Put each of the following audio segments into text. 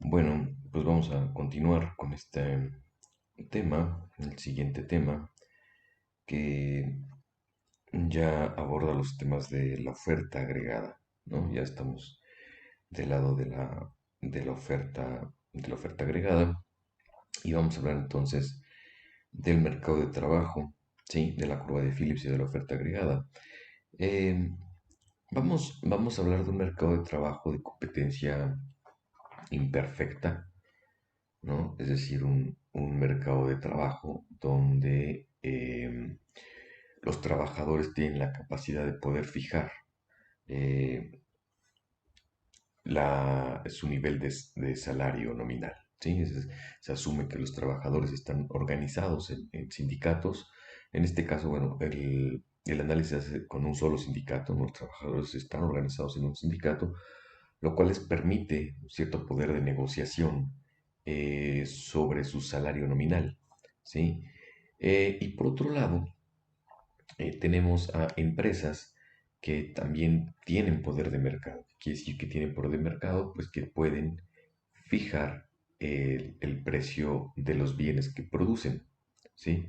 Bueno, pues vamos a continuar con este tema, el siguiente tema, que ya aborda los temas de la oferta agregada, ¿no? Ya estamos del lado de la oferta agregada y vamos a hablar entonces del mercado de trabajo, ¿sí? De la curva de Phillips y de la oferta agregada. Eh, vamos a hablar de un mercado de trabajo de competencia imperfecta, ¿no? Es decir, un mercado de trabajo donde los trabajadores tienen la capacidad de poder fijar eh, su nivel de salario nominal, ¿sí? Se asume que los trabajadores están organizados en sindicatos. En este caso, bueno, el análisis se hace con un solo sindicato, ¿no? Los trabajadores están organizados en un sindicato, lo cual les permite un cierto poder de negociación sobre su salario nominal, ¿sí? Y por otro lado, tenemos a empresas que también tienen poder de mercado. Quiere decir que tienen poder de mercado, pues que pueden fijar el precio de los bienes que producen, ¿sí?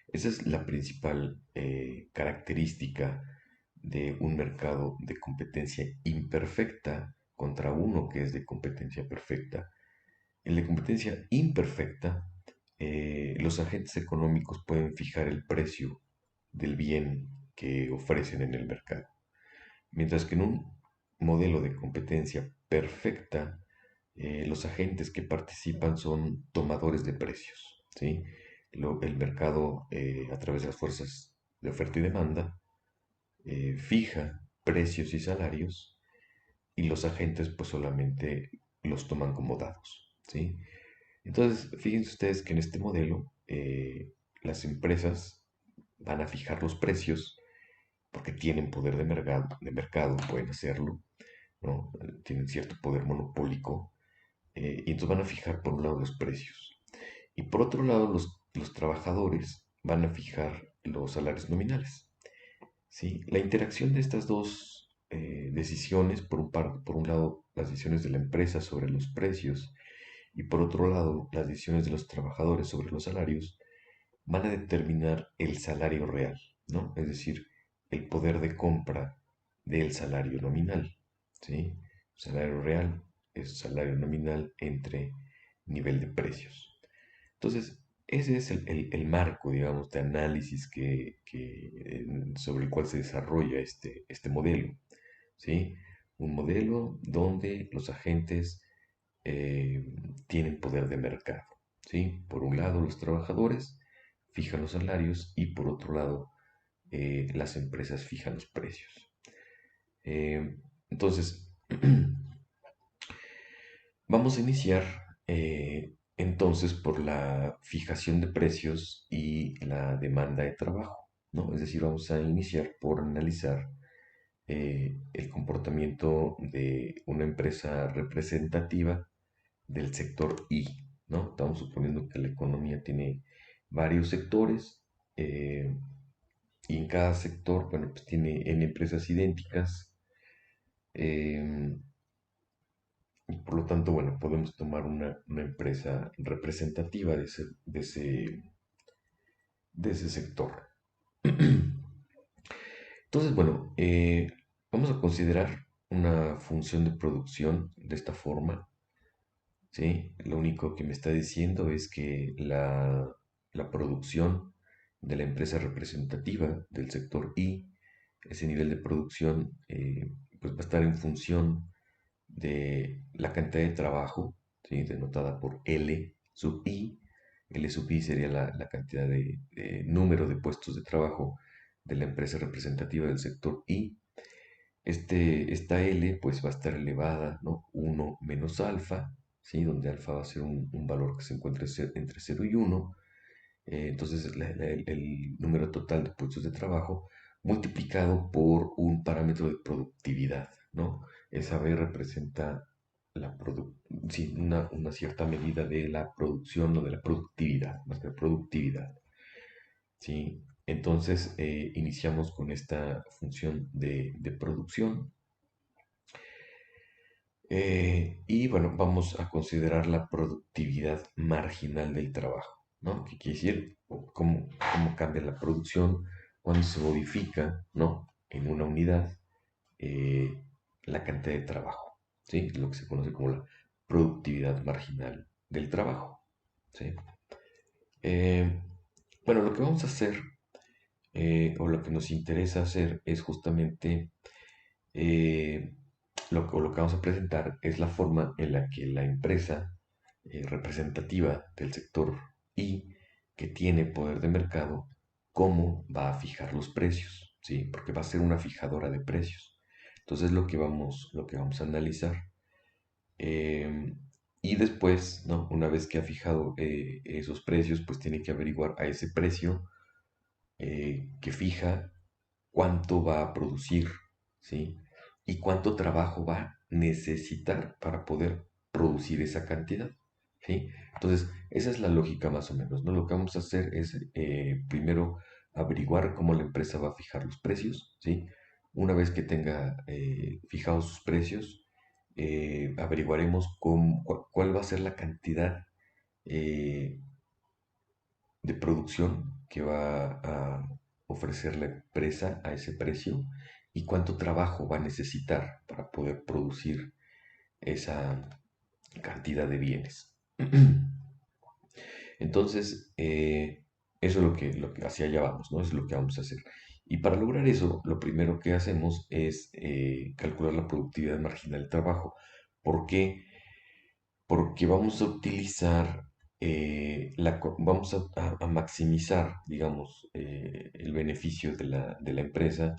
Esa es la principal característica de un mercado de competencia imperfecta contra uno que es de competencia perfecta. En la competencia imperfecta, los agentes económicos pueden fijar el precio del bien que ofrecen en el mercado. Mientras que en un modelo de competencia perfecta, los agentes que participan son tomadores de precios, ¿sí? El mercado, a través de las fuerzas de oferta y demanda, fija precios y salarios y los agentes pues solamente los toman como dados, ¿sí? Entonces, fíjense ustedes que en este modelo las empresas van a fijar los precios porque tienen poder de mercado, pueden hacerlo, ¿no? Tienen cierto poder monopólico y entonces van a fijar por un lado los precios y por otro lado los trabajadores van a fijar los salarios nominales, ¿sí? La interacción de estas dos decisiones, por un lado las decisiones de la empresa sobre los precios y por otro lado las decisiones de los trabajadores sobre los salarios, van a determinar el salario real, ¿no? Es decir, el poder de compra del salario nominal, ¿sí? Salario real es salario nominal entre nivel de precios. Entonces, ese es el marco, digamos, de análisis sobre el cual se desarrolla este modelo, ¿sí? Un modelo donde los agentes eh, tienen poder de mercado, ¿sí? Por un lado, los trabajadores fijan los salarios y por otro lado, las empresas fijan los precios. Entonces, vamos a iniciar entonces por la fijación de precios y la demanda de trabajo, ¿no? Es decir, vamos a iniciar por analizar el comportamiento de una empresa representativa del sector I, ¿no? Estamos suponiendo que la economía tiene varios sectores y en cada sector, bueno, pues tiene N empresas idénticas eh, y por lo tanto, bueno, podemos tomar una empresa representativa de ese sector. Entonces, bueno, vamos a considerar una función de producción de esta forma, ¿sí? Lo único que me está diciendo es que la producción de la empresa representativa del sector I, ese nivel de producción, pues va a estar en función de la cantidad de trabajo, ¿sí? Denotada por L sub I. L sub I sería la cantidad de número de puestos de trabajo de la empresa representativa del sector I. Esta L pues va a estar elevada, ¿no? 1 menos alfa, ¿sí? Donde alfa va a ser un valor que se encuentra entre 0 y 1. Entonces el número total de puestos de trabajo multiplicado por un parámetro de productividad, ¿no? Esa B representa sí, una cierta medida de la producción o de la productividad, más que la productividad, ¿sí? Entonces iniciamos con esta función de producción. Y bueno, vamos a considerar la productividad marginal del trabajo, ¿no? ¿Qué quiere decir? Cómo cambia la producción cuando se modifica, ¿no? En una unidad eh, la cantidad de trabajo, ¿sí? Lo que se conoce como la productividad marginal del trabajo, ¿sí? Eh, bueno, lo que vamos a hacer, o lo que nos interesa hacer, es justamente eh, lo que vamos a presentar es la forma en la que la empresa representativa del sector I, que tiene poder de mercado, cómo va a fijar los precios, ¿sí? Porque va a ser una fijadora de precios. Entonces lo que vamos a analizar. Eh, y después, ¿no? Una vez que ha fijado esos precios, pues tiene que averiguar a ese precio que fija cuánto va a producir, ¿sí? Y cuánto trabajo va a necesitar para poder producir esa cantidad, ¿sí? Entonces, esa es la lógica más o menos, ¿no? Lo que vamos a hacer es primero averiguar cómo la empresa va a fijar los precios, ¿sí? Una vez que tenga fijados sus precios, averiguaremos cuál va a ser la cantidad eh, de producción que va a ofrecer la empresa a ese precio y cuánto trabajo va a necesitar para poder producir esa cantidad de bienes. Entonces, eso es lo que hacia allá vamos, ¿no? Es lo que vamos a hacer. Y para lograr eso, lo primero que hacemos es calcular la productividad marginal del trabajo. ¿Por qué? Porque vamos a utilizar, vamos a maximizar, digamos, el beneficio de la empresa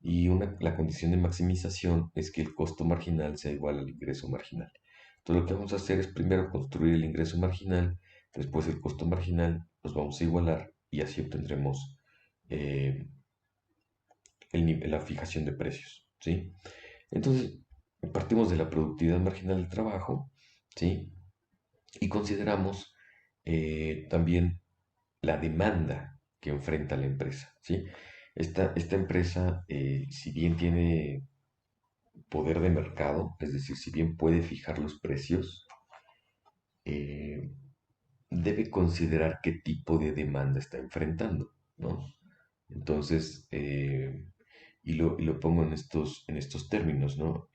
y la condición de maximización es que el costo marginal sea igual al ingreso marginal. Entonces lo que vamos a hacer es primero construir el ingreso marginal, después el costo marginal, los vamos a igualar y así obtendremos eh, la fijación de precios, ¿sí? Entonces, partimos de la productividad marginal del trabajo, ¿sí? Y consideramos también la demanda que enfrenta la empresa, ¿sí? Esta empresa, si bien tiene poder de mercado, es decir, si bien puede fijar los precios, eh, debe considerar qué tipo de demanda está enfrentando, ¿no? Entonces, y lo pongo en estos términos, ¿no?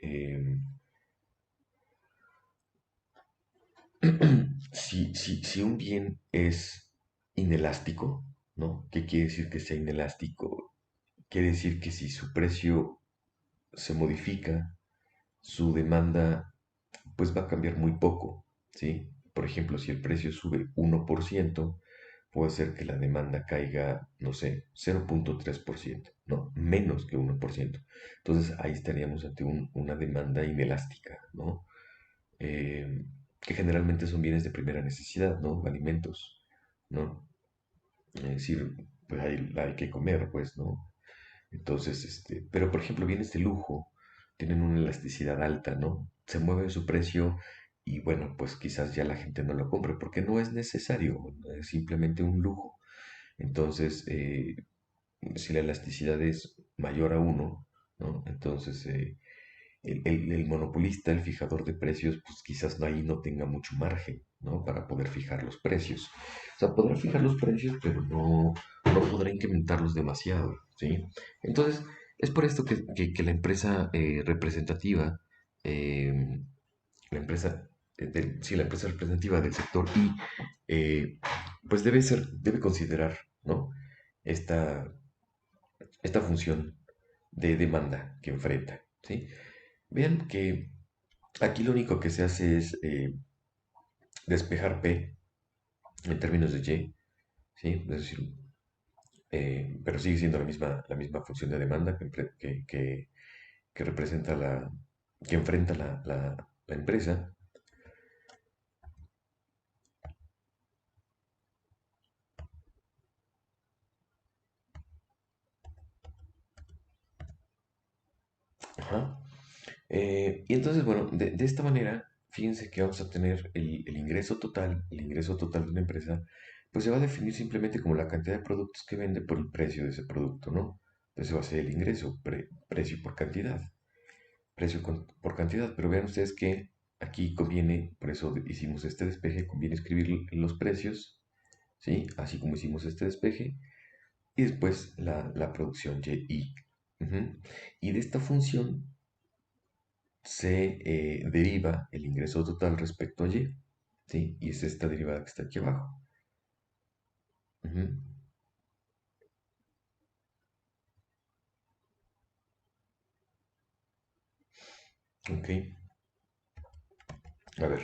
Si un bien es inelástico, ¿no? ¿Qué quiere decir que sea inelástico? Quiere decir que si su precio se modifica, su demanda pues va a cambiar muy poco, ¿sí? Por ejemplo, si el precio sube 1%, puede ser que la demanda caiga, no sé, 0,3%, ¿no? Menos que 1%. Entonces ahí estaríamos ante una demanda inelástica, ¿no? eh, que generalmente son bienes de primera necesidad, ¿no? Alimentos, ¿no? Es decir, pues hay que comer, pues, ¿no? Entonces, pero por ejemplo, bienes de lujo tienen una elasticidad alta, ¿no? Se mueve su precio y bueno, pues quizás ya la gente no lo compre porque no es necesario, es simplemente un lujo. Entonces, si la elasticidad es mayor a uno, ¿no? Entonces, el monopolista, el fijador de precios, pues quizás ahí no tenga mucho margen, ¿no? Para poder fijar los precios. O sea, podrá fijar los precios, pero no podrá incrementarlos demasiado, ¿sí? Entonces, es por esto que la empresa representativa, eh, la empresa, sí, la empresa representativa del sector I, pues debe considerar, ¿no? Esta, esta función de demanda que enfrenta, ¿sí? Vean que aquí lo único que se hace es despejar P en términos de Y, ¿sí? Es decir, pero sigue siendo la misma función de demanda que representa que enfrenta la empresa. Ajá. Y entonces, bueno, de esta manera, fíjense que vamos a tener el ingreso total de una empresa, pues se va a definir simplemente como la cantidad de productos que vende por el precio de ese producto, ¿no? Entonces va a ser el ingreso, precio por cantidad. precio por cantidad, pero vean ustedes que aquí conviene, por eso hicimos este despeje, conviene escribir los precios, ¿sí? Así como hicimos este despeje, y después la producción Y. Ujú. Y de esta función se deriva el ingreso total respecto a Y, ¿sí? Y es esta derivada que está aquí abajo. Ujú. Ok, a ver.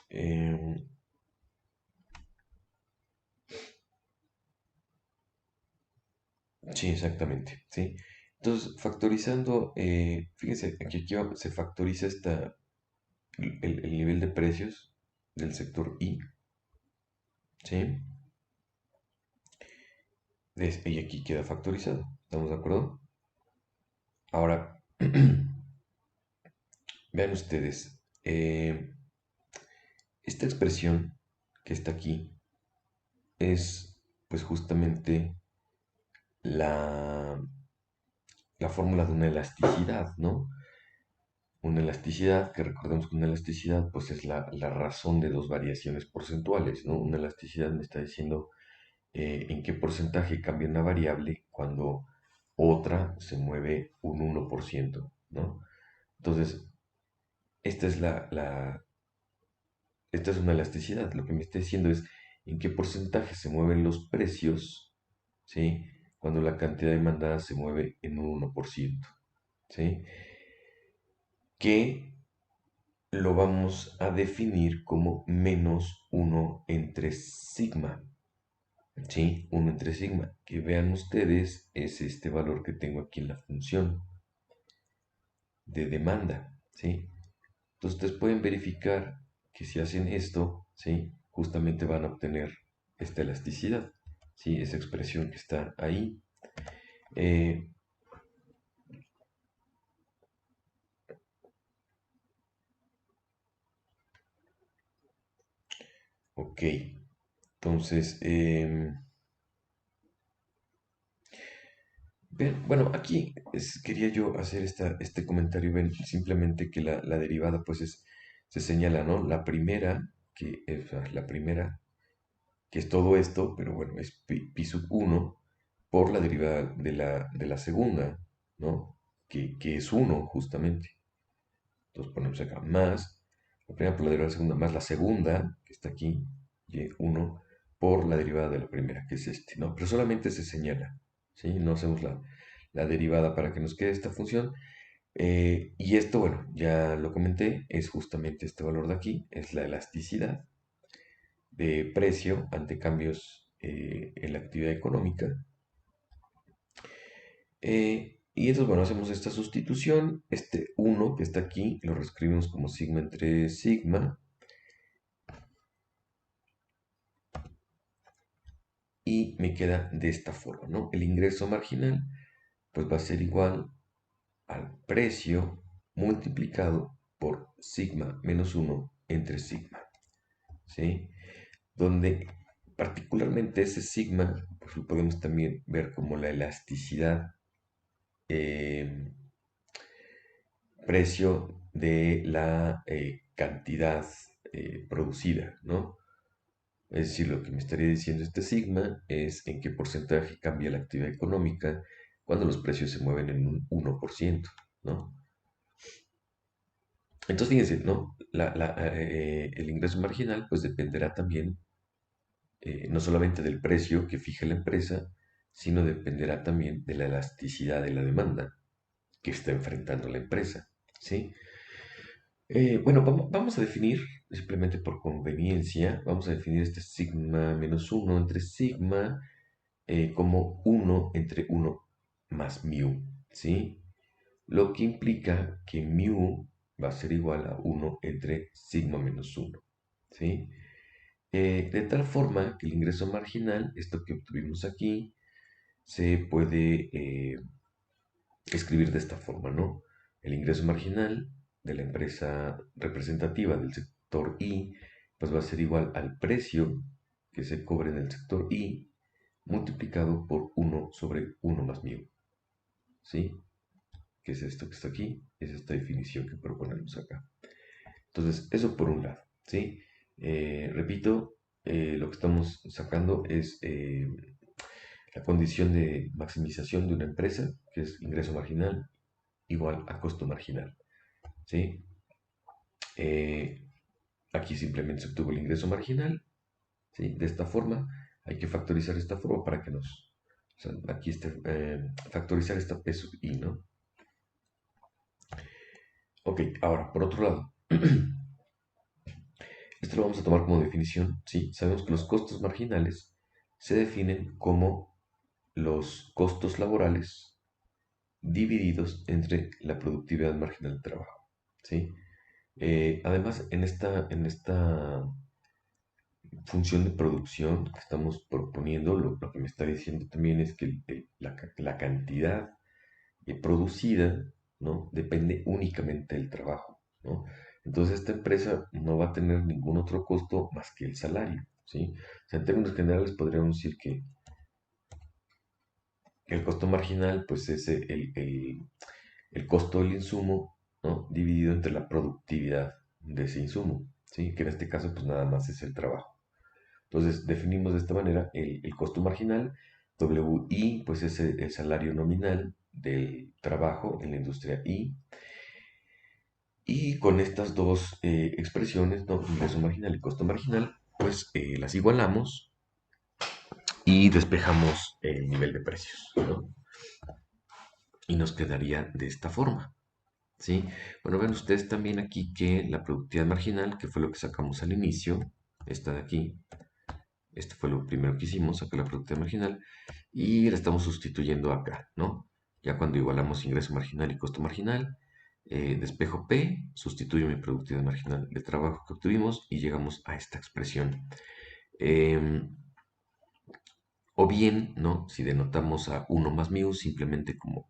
em, sí, exactamente, ¿sí? Entonces, factorizando, fíjense, se factoriza el nivel de precios del sector I, ¿sí? Y aquí queda factorizado, ¿estamos de acuerdo? Ahora, vean ustedes, esta expresión que está aquí es, pues, justamente la, la fórmula de una elasticidad, ¿no? Una elasticidad, que recordemos que una elasticidad, pues, es la razón de dos variaciones porcentuales, ¿no? Una elasticidad me está diciendo en qué porcentaje cambia una variable cuando otra se mueve un 1%, ¿no? Entonces, esta es esta es una elasticidad. Lo que me está diciendo es en qué porcentaje se mueven los precios, ¿sí? Cuando la cantidad demandada se mueve en un 1%, ¿sí? Que lo vamos a definir como menos uno entre sigma, ¿sí? Uno entre sigma. Que vean ustedes es este valor que tengo aquí en la función de demanda, ¿sí? Entonces ustedes pueden verificar que si hacen esto, ¿sí? Justamente van a obtener esta elasticidad, ¿sí? Esa expresión que está ahí. Eh, ok, entonces, bueno, aquí quería yo hacer este comentario, ven, simplemente que la derivada pues se señala, ¿no? La primera, la primera, que es todo esto, pero bueno, es pi sub 1 por la derivada de la segunda, ¿no? Que es uno justamente. Entonces ponemos acá más, la primera por la derivada de la segunda, más la segunda, que está aquí, y uno por la derivada de la primera, que es este, ¿no? Pero solamente se señala, ¿sí? No hacemos la derivada para que nos quede esta función. Y esto, bueno, ya lo comenté, es justamente este valor de aquí, es la elasticidad de precio ante cambios en la actividad económica. Y entonces, bueno, hacemos esta sustitución. Este uno que está aquí lo reescribimos como sigma entre sigma. Y me queda de esta forma, ¿no? El ingreso marginal, pues va a ser igual al precio multiplicado por sigma menos uno entre sigma, ¿sí? Donde particularmente ese sigma, pues lo podemos también ver como la elasticidad eh, precio de la cantidad producida, ¿no? Es decir, lo que me estaría diciendo este sigma es en qué porcentaje cambia la actividad económica cuando los precios se mueven en un 1%, ¿no? Entonces, fíjense, ¿no? El ingreso marginal pues dependerá también no solamente del precio que fija la empresa, sino dependerá también de la elasticidad de la demanda que está enfrentando la empresa, ¿sí? Bueno, vamos a definir, simplemente por conveniencia, vamos a definir este sigma menos uno entre sigma como uno entre uno más mu, ¿sí? Lo que implica que mu va a ser igual a uno entre sigma menos uno, ¿sí? De tal forma que el ingreso marginal, esto que obtuvimos aquí, se puede escribir de esta forma, ¿no? El ingreso marginal de la empresa representativa del sector I, pues va a ser igual al precio que se cobre en el sector I multiplicado por uno sobre uno más mu, ¿sí? que es esto que está aquí, es esta definición que proponemos acá. Entonces, eso por un lado, ¿sí? Repito, lo que estamos sacando es la condición de maximización de una empresa, que es ingreso marginal igual a costo marginal, ¿sí? Eh, Aquí simplemente se obtuvo el ingreso marginal, ¿sí? De esta forma, hay que factorizar esta forma para que nos... O sea, aquí factorizar esta P sub I, ¿no? Ok, ahora, por otro lado, esto lo vamos a tomar como definición, ¿sí? Sabemos que los costos marginales se definen como los costos laborales divididos entre la productividad marginal de trabajo, ¿sí? Además, en esta función de producción que estamos proponiendo, lo que me está diciendo también es que la cantidad producida, ¿no? Depende únicamente del trabajo, ¿no? Entonces esta empresa no va a tener ningún otro costo más que el salario, ¿sí? O sea, en términos generales podríamos decir que el costo marginal, pues es el costo del insumo, ¿no? Dividido entre la productividad de ese insumo, ¿sí? Que en este caso, pues nada más es el trabajo. Entonces definimos de esta manera el costo marginal, WI, pues es el salario nominal del trabajo en la industria I, y con estas dos expresiones, ¿no? Ingreso marginal y costo marginal, pues las igualamos y despejamos el nivel de precios, ¿no? Y nos quedaría de esta forma, ¿sí? Bueno, ven ustedes también aquí que la productividad marginal, que fue lo que sacamos al inicio, esta de aquí, esto fue lo primero que hicimos, sacar la productividad marginal, y la estamos sustituyendo acá, ¿no? Ya cuando igualamos ingreso marginal y costo marginal, despejo P, sustituyo mi productividad marginal de trabajo que obtuvimos y llegamos a esta expresión. Eh, o bien, ¿no? Si denotamos a 1 más mu simplemente como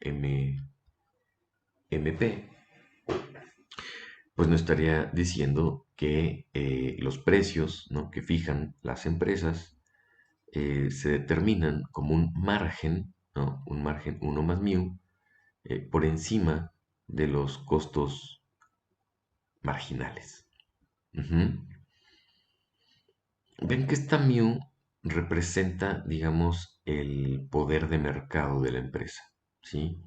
MP, pues nos estaría diciendo que los precios, ¿no? Que fijan las empresas se determinan como un margen, ¿no? Un margen 1 más mu por encima de los costos marginales. Ujú. Ven que esta mu representa, digamos, el poder de mercado de la empresa, ¿sí?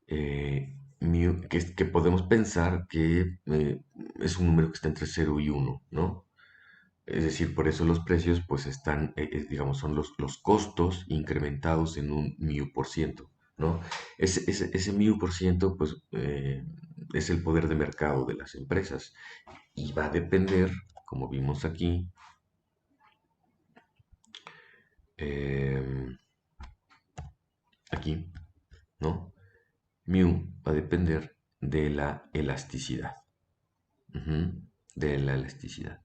Que podemos pensar que es un número que está entre 0 y 1, ¿no? Es decir, por eso los precios pues están, digamos, son los costos incrementados en un mu por ciento, ¿no? Ese mu por ciento pues es el poder de mercado de las empresas y va a depender, como vimos aquí, eh, aquí, ¿no? Mu va a depender de la elasticidad, ujú, de la elasticidad.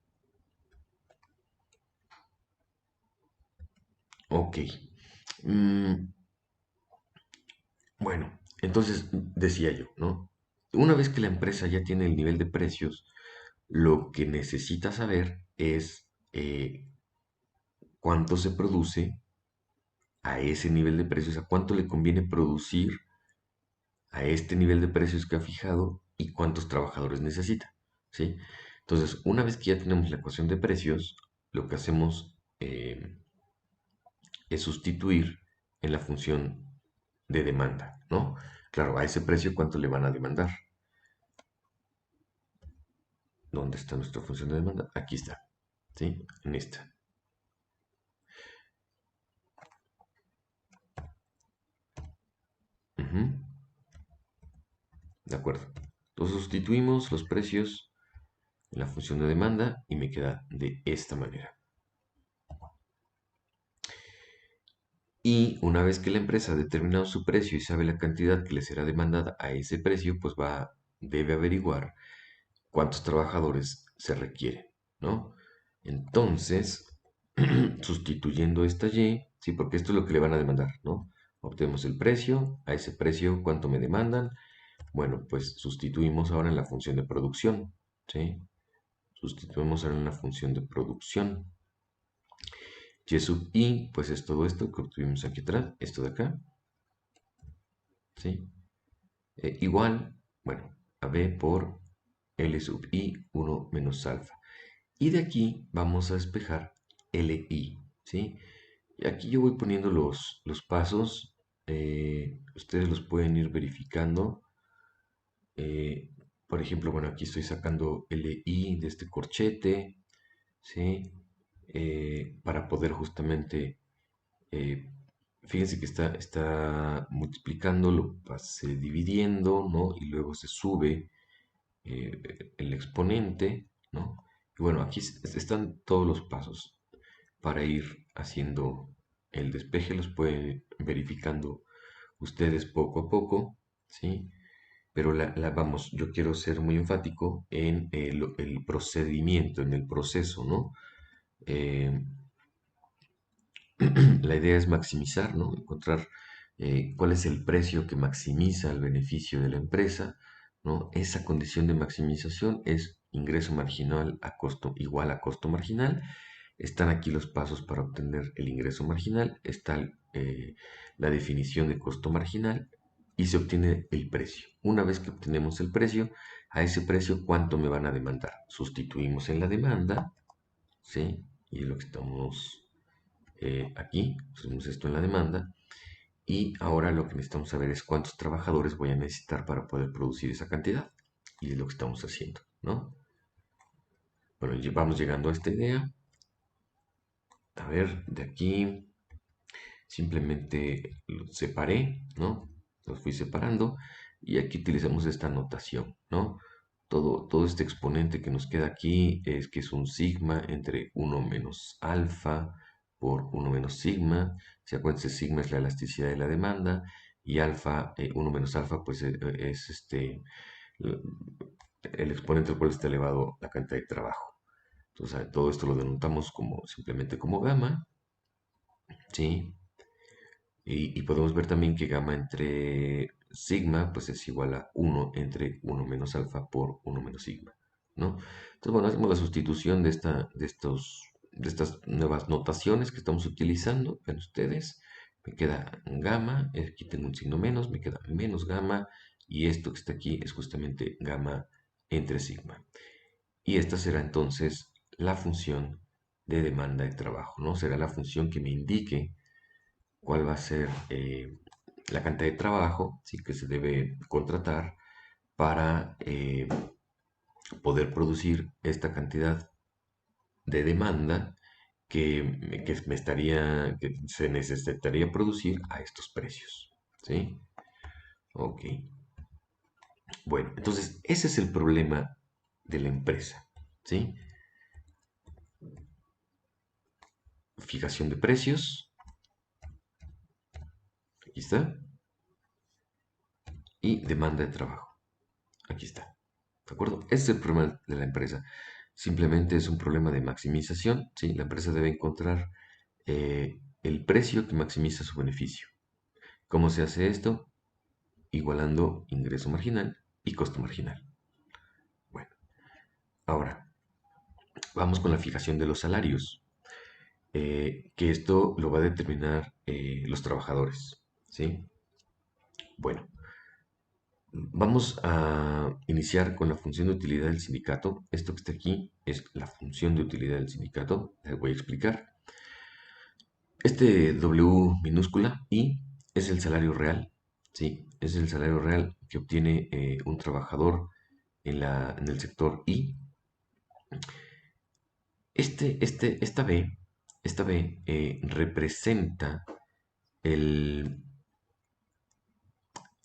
Ok. Mm, Bueno, entonces decía yo, ¿no? Una vez que la empresa ya tiene el nivel de precios, lo que necesita saber es cuánto se produce a ese nivel de precios, a cuánto le conviene producir a este nivel de precios que ha fijado y cuántos trabajadores necesita, ¿sí? Entonces, una vez que ya tenemos la ecuación de precios, lo que hacemos es sustituir en la función de demanda, ¿no? Claro, a ese precio, ¿cuánto le van a demandar? ¿Dónde está nuestra función de demanda? Aquí está, ¿sí? En esta. Ujú. De acuerdo. Entonces sustituimos los precios en la función de demanda y me queda de esta manera. Y una vez que la empresa ha determinado su precio y sabe la cantidad que le será demandada a ese precio, pues debe averiguar cuántos trabajadores se requieren, ¿no? Entonces, sustituyendo esta Y, sí, porque esto es lo que le van a demandar, ¿no? Obtenemos el precio, a ese precio, cuánto me demandan. Bueno, pues sustituimos ahora en la función de producción, ¿sí? Sustituimos ahora en la función de producción. Y sub I, pues es todo esto que obtuvimos aquí atrás, esto de acá, ¿sí? igual, bueno, a b por L sub i 1 menos alfa. Y de aquí vamos a despejar Li, ¿sí? Y aquí yo voy poniendo los pasos, ustedes los pueden ir verificando. eh, por ejemplo, bueno, aquí estoy sacando Li de este corchete, ¿sí? Para poder justamente, eh, fíjense que está multiplicando, lo pasé dividiendo, ¿no? Y luego se sube el exponente, ¿no? Y bueno, aquí están todos los pasos para ir haciendo el despeje, los pueden verificando ustedes poco a poco, ¿sí? Pero vamos, yo quiero ser muy enfático en el procedimiento, en el proceso, ¿no? Eh, la idea es maximizar, ¿no? Encontrar cuál es el precio que maximiza el beneficio de la empresa, ¿no? Esa condición de maximización es ingreso marginal a costo igual a costo marginal. Están aquí los pasos para obtener el ingreso marginal, está la definición de costo marginal y se obtiene el precio. Una vez que obtenemos el precio, a ese precio, ¿cuánto me van a demandar? Sustituimos en la demanda, ¿sí? Y es lo que estamos aquí, hacemos esto en la demanda, y ahora lo que necesitamos saber es cuántos trabajadores voy a necesitar para poder producir esa cantidad, y es lo que estamos haciendo, ¿no? Bueno, vamos llegando a esta idea. A ver, de aquí simplemente los separé, ¿no? Los fui separando y aquí utilizamos esta notación, ¿no? Todo este exponente que nos queda aquí es que es un sigma entre uno menos alfa por uno menos sigma. Si acuérdense, sigma es la elasticidad de la demanda y alfa, 1 menos alfa, pues es el exponente al cual está elevado la cantidad de trabajo. Entonces, todo esto lo denotamos como simplemente como gamma, ¿sí? Y podemos ver también que gamma entre sigma pues es igual a 1 entre 1 menos alfa por 1 menos sigma, ¿no? Entonces, bueno, hacemos la sustitución de estas nuevas notaciones que estamos utilizando. Ven ustedes, me queda gamma, aquí tengo un signo menos, me queda menos gamma, y esto que está aquí es justamente gamma entre sigma. Y esta será entonces la función de demanda de trabajo, ¿no? Será la función que me indique cuál va a ser la cantidad de trabajo, ¿sí? Que se debe contratar para poder producir esta cantidad de demanda que se necesitaría producir a estos precios, ¿sí? Ok. Bueno, entonces ese es el problema de la empresa, ¿sí? Fijación de precios, aquí está, y demanda de trabajo, aquí está. ¿De acuerdo? Ese es el problema de la empresa. Simplemente es un problema de maximización, ¿sí? La empresa debe encontrar el precio que maximiza su beneficio. ¿Cómo se hace esto? Igualando ingreso marginal y costo marginal. Bueno, ahora vamos con la fijación de los salarios, que esto lo va a determinar los trabajadores, ¿sí? Bueno, vamos a iniciar con la función de utilidad del sindicato. Esto que está aquí es la función de utilidad del sindicato. Les voy a explicar. Este W minúscula I es el salario real. Sí, es el salario real que obtiene un trabajador en el sector I. Esta B representa el,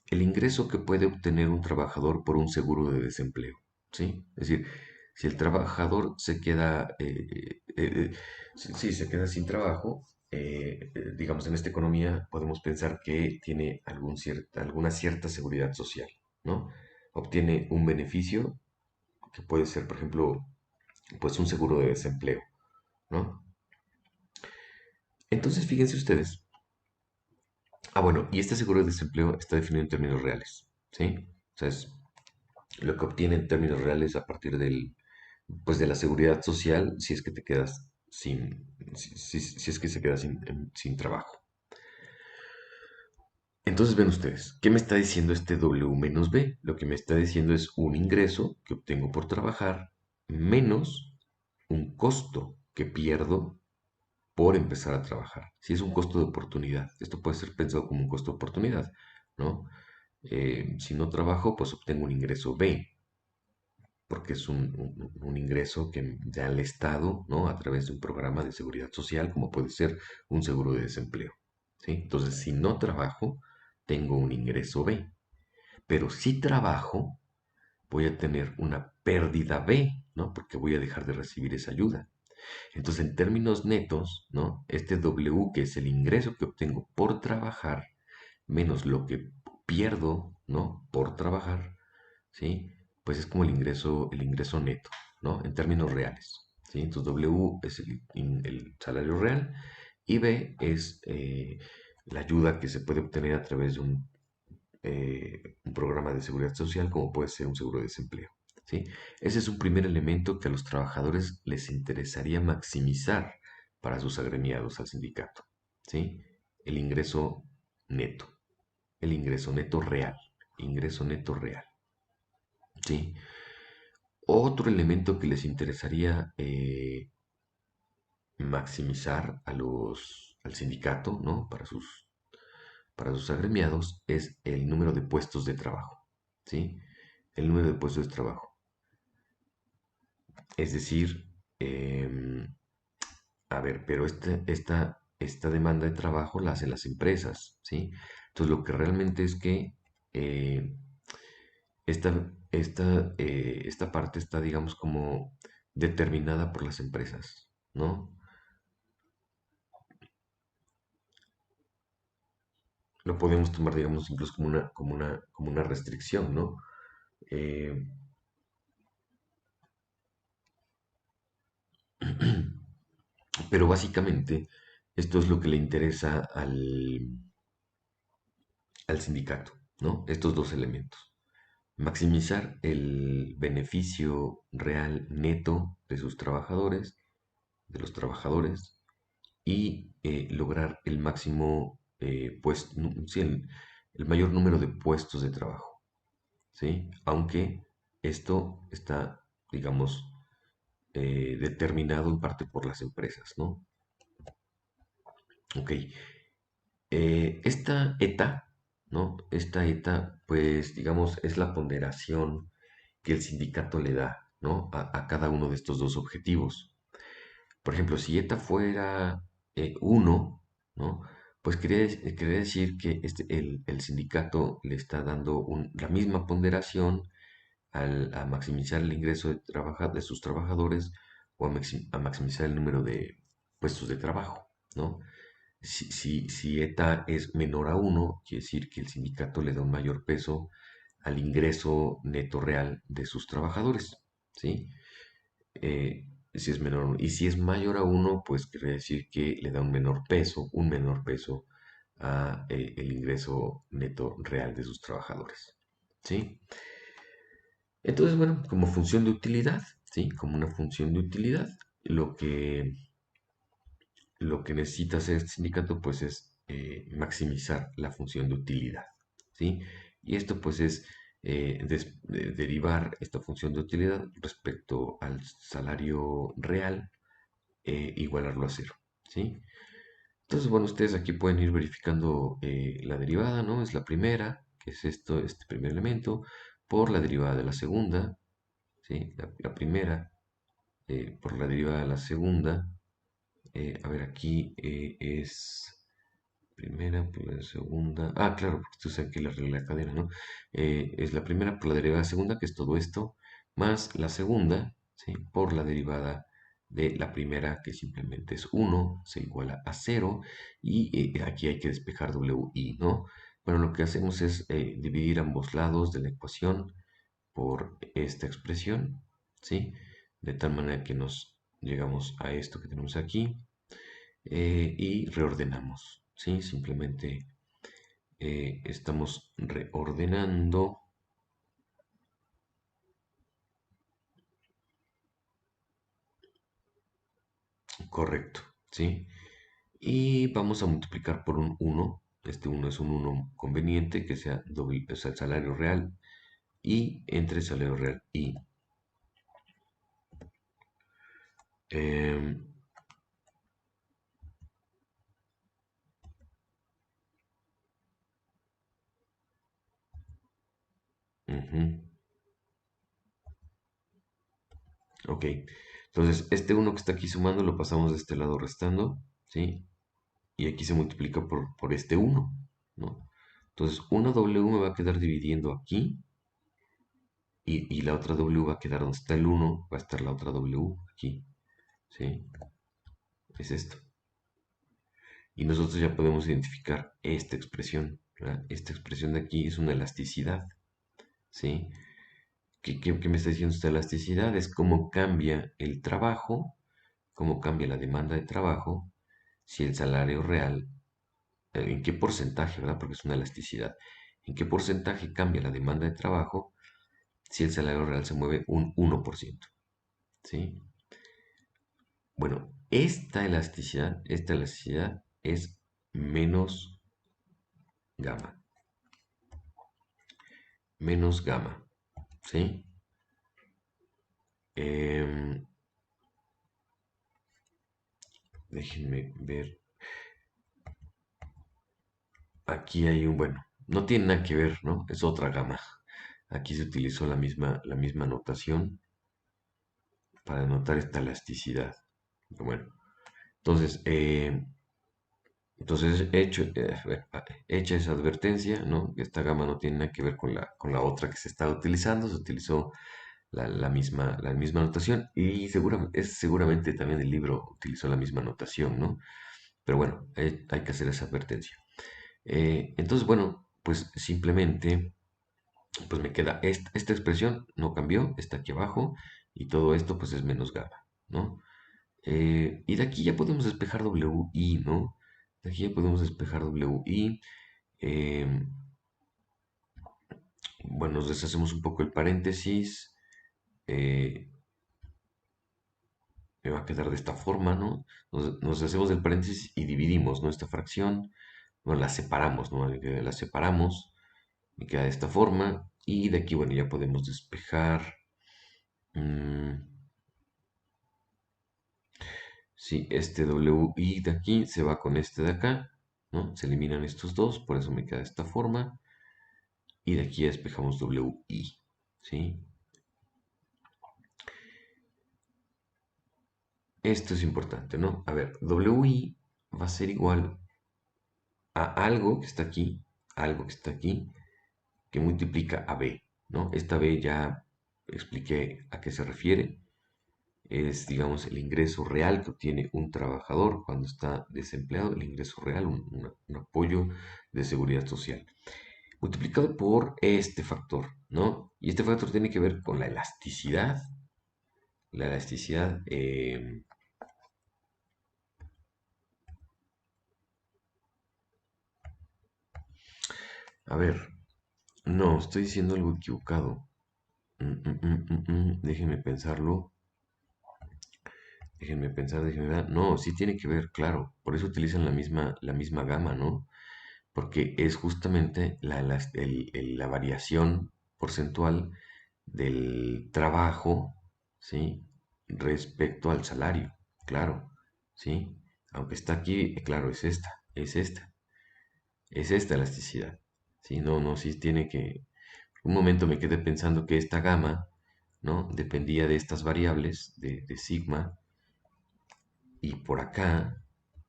el ingreso que puede obtener un trabajador por un seguro de desempleo, ¿sí? Es decir, si el trabajador se queda, si se queda sin trabajo, digamos, en esta economía podemos pensar que tiene alguna cierta seguridad social, ¿no? Obtiene un beneficio que puede ser, por ejemplo, pues un seguro de desempleo, ¿no? Entonces, fíjense ustedes. Bueno, y este seguro de desempleo está definido en términos reales, ¿sí? O sea, es lo que obtiene en términos reales a partir pues de la seguridad social si es que te quedas si es que se queda sin trabajo. Entonces ven ustedes, ¿qué me está diciendo este W menos B? Lo que me está diciendo es un ingreso que obtengo por trabajar menos un costo que pierdo por empezar a trabajar. Si es un costo de oportunidad, esto puede ser pensado como un costo de oportunidad, ¿no? Si no trabajo, pues obtengo un ingreso B, porque es un ingreso que da el Estado, ¿no? A través de un programa de seguridad social, como puede ser un seguro de desempleo, ¿sí? Entonces, si no trabajo, tengo un ingreso B, pero si trabajo, voy a tener una pérdida B, ¿no? Porque voy a dejar de recibir esa ayuda. Entonces, en términos netos, ¿no? Este W, que es el ingreso que obtengo por trabajar, menos lo que pierdo, ¿no? Por trabajar, ¿sí? Pues es como el ingreso neto, ¿no? En términos reales, ¿sí? Entonces, W es el salario real y B es la ayuda que se puede obtener a través de un programa de seguridad social, como puede ser un seguro de desempleo, ¿sí? Ese es un primer elemento que a los trabajadores les interesaría maximizar para sus agremiados al sindicato, ¿sí? El ingreso neto, el ingreso neto real, ¿sí? Otro elemento que les interesaría maximizar al sindicato, ¿no? Para sus agremiados es el número de puestos de trabajo, ¿sí? El número de puestos de trabajo. Es decir, a ver, pero esta demanda de trabajo la hacen las empresas, ¿sí? Entonces, lo que realmente es que eh, esta parte está, digamos, como determinada por las empresas, ¿no? Lo podemos tomar, digamos, incluso como una restricción, ¿no? Eh, pero básicamente esto es lo que le interesa al sindicato, ¿no? Estos dos elementos. Maximizar el beneficio real neto de sus trabajadores, de los trabajadores, y lograr el máximo, pues, sí, el mayor número de puestos de trabajo, ¿sí? Aunque esto está, digamos, determinado en parte por las empresas, ¿no? Ok. Esta ETA, ¿no? Esta ETA, pues, digamos, es la ponderación que el sindicato le da, ¿no? A cada uno de estos dos objetivos. Por ejemplo, si ETA fuera 1, ¿no? Pues quería decir que el sindicato le está dando la misma ponderación a maximizar el ingreso de sus trabajadores o a maximizar el número de puestos de trabajo, ¿no? Si ETA es menor a 1, quiere decir que el sindicato le da un mayor peso al ingreso neto real de sus trabajadores, ¿sí? Si es menor a 1. Y si es mayor a 1, pues quiere decir que le da un menor peso a el ingreso neto real de sus trabajadores, ¿sí? Entonces, bueno, como función de utilidad, ¿sí? Como una función de utilidad, lo que lo que necesita hacer este sindicato pues es maximizar la función de utilidad, ¿sí? Y esto pues es derivar esta función de utilidad respecto al salario real, igualarlo a cero, ¿sí? Entonces, bueno, ustedes aquí pueden ir verificando la derivada, ¿no? Es la primera, que es este primer elemento, por la derivada de la segunda, ¿sí? La primera por la derivada de la segunda, a ver, aquí es primera por la segunda. Ah, claro, porque tú sabes que la regla de la cadena, ¿no? Es la primera por la derivada segunda, que es todo esto, más la segunda, ¿sí? Por la derivada de la primera, que simplemente es 1, se iguala a 0, y aquí hay que despejar WI, ¿no? Bueno, lo que hacemos es dividir ambos lados de la ecuación por esta expresión, ¿sí? De tal manera que nos llegamos a esto que tenemos aquí y reordenamos, ¿sí? Simplemente estamos reordenando, correcto, ¿sí? Y vamos a multiplicar por un 1, Este uno es un uno conveniente que sea doble, o sea, el salario real y entre salario real y. em, Ujú. Ok, entonces este uno que está aquí sumando lo pasamos de este lado restando, ¿sí? Y aquí se multiplica por este uno, ¿no? Entonces una W me va a quedar dividiendo aquí y la otra W va a quedar donde está el uno, va a estar la otra W aquí, ¿sí? Es esto. Y nosotros ya podemos identificar esta expresión, ¿verdad? Esta expresión de aquí es una elasticidad, ¿sí? ¿Qué me está diciendo esta elasticidad? Es cómo cambia el trabajo, cómo cambia la demanda de trabajo, si el salario real, en qué porcentaje, ¿verdad? Porque es una elasticidad. ¿En qué porcentaje cambia la demanda de trabajo si el salario real se mueve un 1%? ¿Sí? Bueno, esta elasticidad es menos gamma, menos gamma, ¿sí? Em, Déjenme ver. Aquí hay un, bueno, no tiene nada que ver, ¿no? Es otra gama. Aquí se utilizó la misma notación para denotar esta elasticidad. Bueno, entonces, hecha esa advertencia, ¿no? Esta gama no tiene nada que ver con la otra que se está utilizando, se utilizó la misma notación y seguramente también el libro utilizó la misma notación, ¿no? Pero bueno, hay que hacer esa advertencia. Entonces, bueno, pues simplemente pues me queda esta expresión, no cambió, está aquí abajo, y todo esto pues es menos gamma, ¿no? Y de aquí ya podemos despejar WI, ¿no? De aquí ya podemos despejar WI. eh, bueno, nos deshacemos un poco el paréntesis, eh, me va a quedar de esta forma, ¿no? Nos hacemos el paréntesis y dividimos, ¿no? Esta fracción, bueno, la separamos, ¿no? La separamos, me queda de esta forma, y de aquí, bueno, ya podemos despejar. mm, Sí, este WI de aquí se va con este de acá, ¿no? Se eliminan estos dos, por eso me queda de esta forma. Y de aquí despejamos WI, ¿sí? Esto es importante, ¿no? A ver, WI va a ser igual a algo que está aquí, que multiplica a B, ¿no? Esta B ya expliqué a qué se refiere. Es, digamos, el ingreso real que obtiene un trabajador cuando está desempleado, el ingreso real, un apoyo de seguridad social, multiplicado por este factor, ¿no? Y este factor tiene que ver con la elasticidad. La elasticidad, a ver, no, estoy diciendo algo equivocado. Déjenme pensarlo. Déjenme pensar, déjenme ver. No, sí tiene que ver, claro. Por eso utilizan la misma gama, ¿no? Porque es justamente la variación porcentual del trabajo, ¿sí? Respecto al salario, claro, ¿sí? Aunque está aquí, claro, es esta elasticidad, ¿sí? No, no, sí tiene que. Un momento me quedé pensando que esta gama, ¿no? Dependía de estas variables, de sigma, y por acá,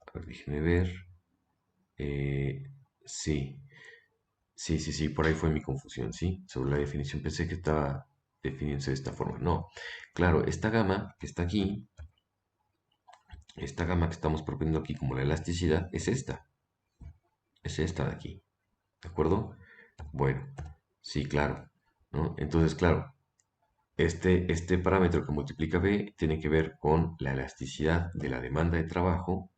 a ver, déjenme ver, eh, sí, sí, sí, sí, por ahí fue mi confusión, ¿sí? Sobre la definición pensé que estaba definiéndose de esta forma. No, claro, esta gama que está aquí, esta gama que estamos proponiendo aquí como la elasticidad, es esta de aquí, ¿de acuerdo? Bueno, sí, claro, ¿no? Entonces, claro, este parámetro que multiplica B tiene que ver con la elasticidad de la demanda de trabajo,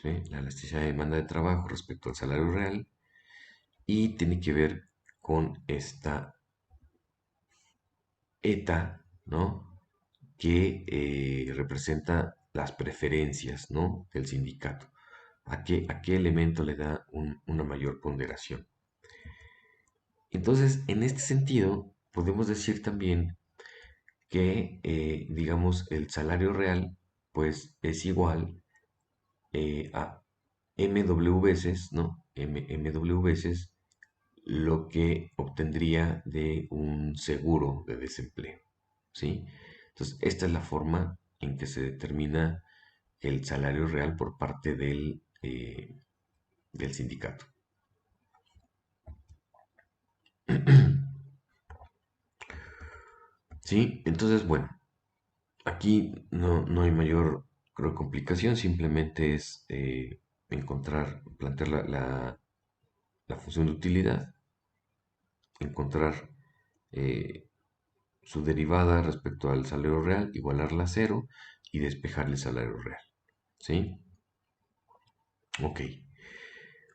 ¿sí? La elasticidad de demanda de trabajo respecto al salario real y tiene que ver con esta eta, ¿no? Que representa las preferencias, ¿no? Del sindicato. a qué elemento le da una mayor ponderación. Entonces, en este sentido, podemos decir también que, digamos, el salario real, pues es igual a MW veces, ¿no? MW veces lo que obtendría de un seguro de desempleo, ¿sí? Entonces, esta es la forma en que se determina el salario real por parte del sindicato. ¿Sí? Entonces, bueno, aquí no hay mayor, creo, complicación, simplemente es encontrar, plantear la función de utilidad, encontrar eh, su derivada respecto al salario real, igualarla a cero y despejar el salario real. ¿Sí? Ok.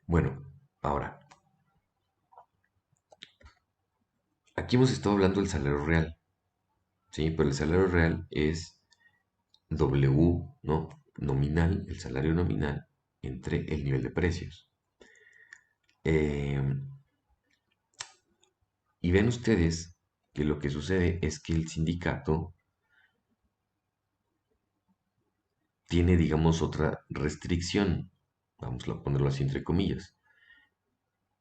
Bueno, ahora, aquí hemos estado hablando del salario real, ¿sí? Pero el salario real es W, ¿no? Nominal, el salario nominal, entre el nivel de precios. Eh, y ven ustedes que lo que sucede es que el sindicato tiene, digamos, otra restricción, vamos a ponerlo así entre comillas,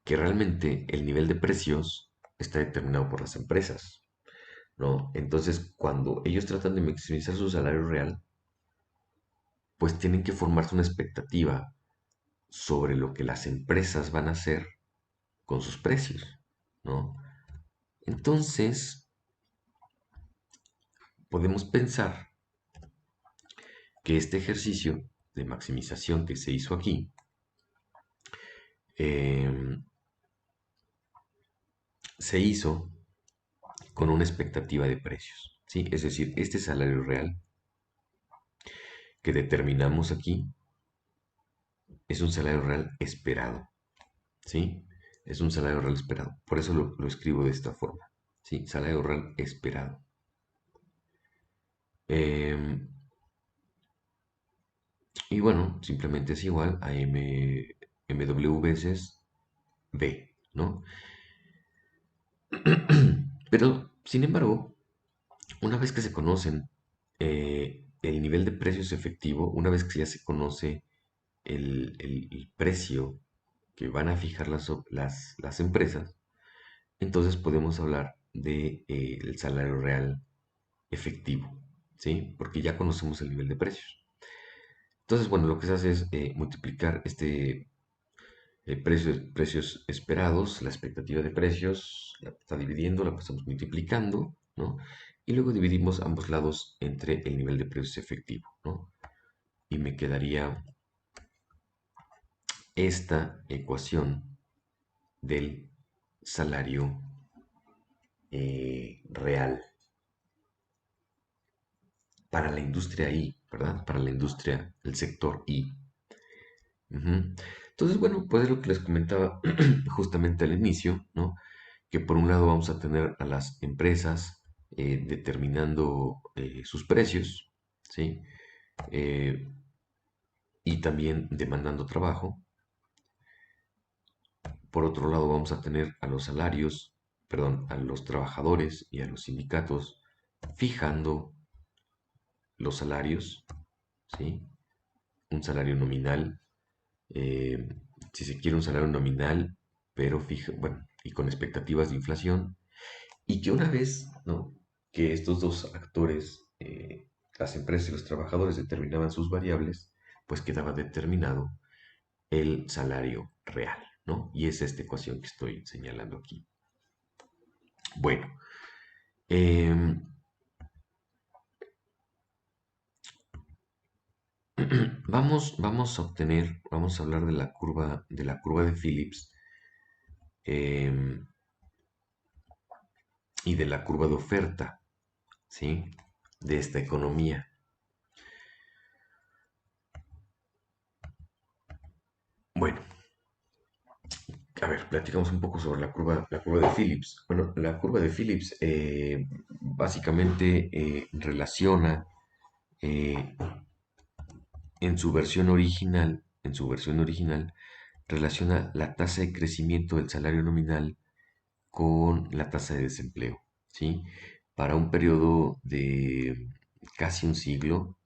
que realmente el nivel de precios está determinado por las empresas, ¿no? Entonces, cuando ellos tratan de maximizar su salario real, pues tienen que formarse una expectativa sobre lo que las empresas van a hacer con sus precios, ¿no? Entonces, podemos pensar que este ejercicio de maximización que se hizo aquí eh, se hizo con una expectativa de precios, ¿sí? Es decir, este salario real que determinamos aquí es un salario real esperado, ¿sí? Es un salario real esperado. Por eso lo escribo de esta forma, ¿sí? Salario real esperado. Eh, y bueno, simplemente es igual a MW veces B, ¿no? Pero, sin embargo, una vez que se conocen el nivel de precios efectivo, una vez que ya se conoce el precio que van a fijar las empresas, entonces podemos hablar de, el salario real efectivo, ¿sí? Porque ya conocemos el nivel de precios. Entonces, bueno, lo que se hace es multiplicar precios esperados, la expectativa de precios, la está dividiendo, la estamos multiplicando, ¿no? Y luego dividimos ambos lados entre el nivel de precios efectivo, ¿no? Y me quedaría esta ecuación del salario real para la industria I, ¿verdad? Para la industria, el sector I. Ujú. Entonces, bueno, pues es lo que les comentaba justamente al inicio, ¿no? Que por un lado vamos a tener a las empresas determinando sus precios, ¿sí? Eh, y también demandando trabajo. Por otro lado, vamos a tener a los salarios, perdón, a los trabajadores y a los sindicatos fijando los salarios, ¿sí? Un salario nominal, eh, si se quiere un salario nominal, pero fija, bueno, y con expectativas de inflación, y que una vez, ¿no? Que estos dos actores, las empresas y los trabajadores determinaban sus variables, pues quedaba determinado el salario real, ¿no? Y es esta ecuación que estoy señalando aquí. Bueno, eh, vamos a hablar de la curva de Phillips eh, y de la curva de oferta, ¿sí? De esta economía. Bueno, a ver, platicamos un poco sobre la curva de Phillips. Bueno, la curva de Phillips básicamente relaciona eh, en su versión original en su versión original, relaciona la tasa de crecimiento del salario nominal con la tasa de desempleo, ¿sí? Para un periodo de casi un siglo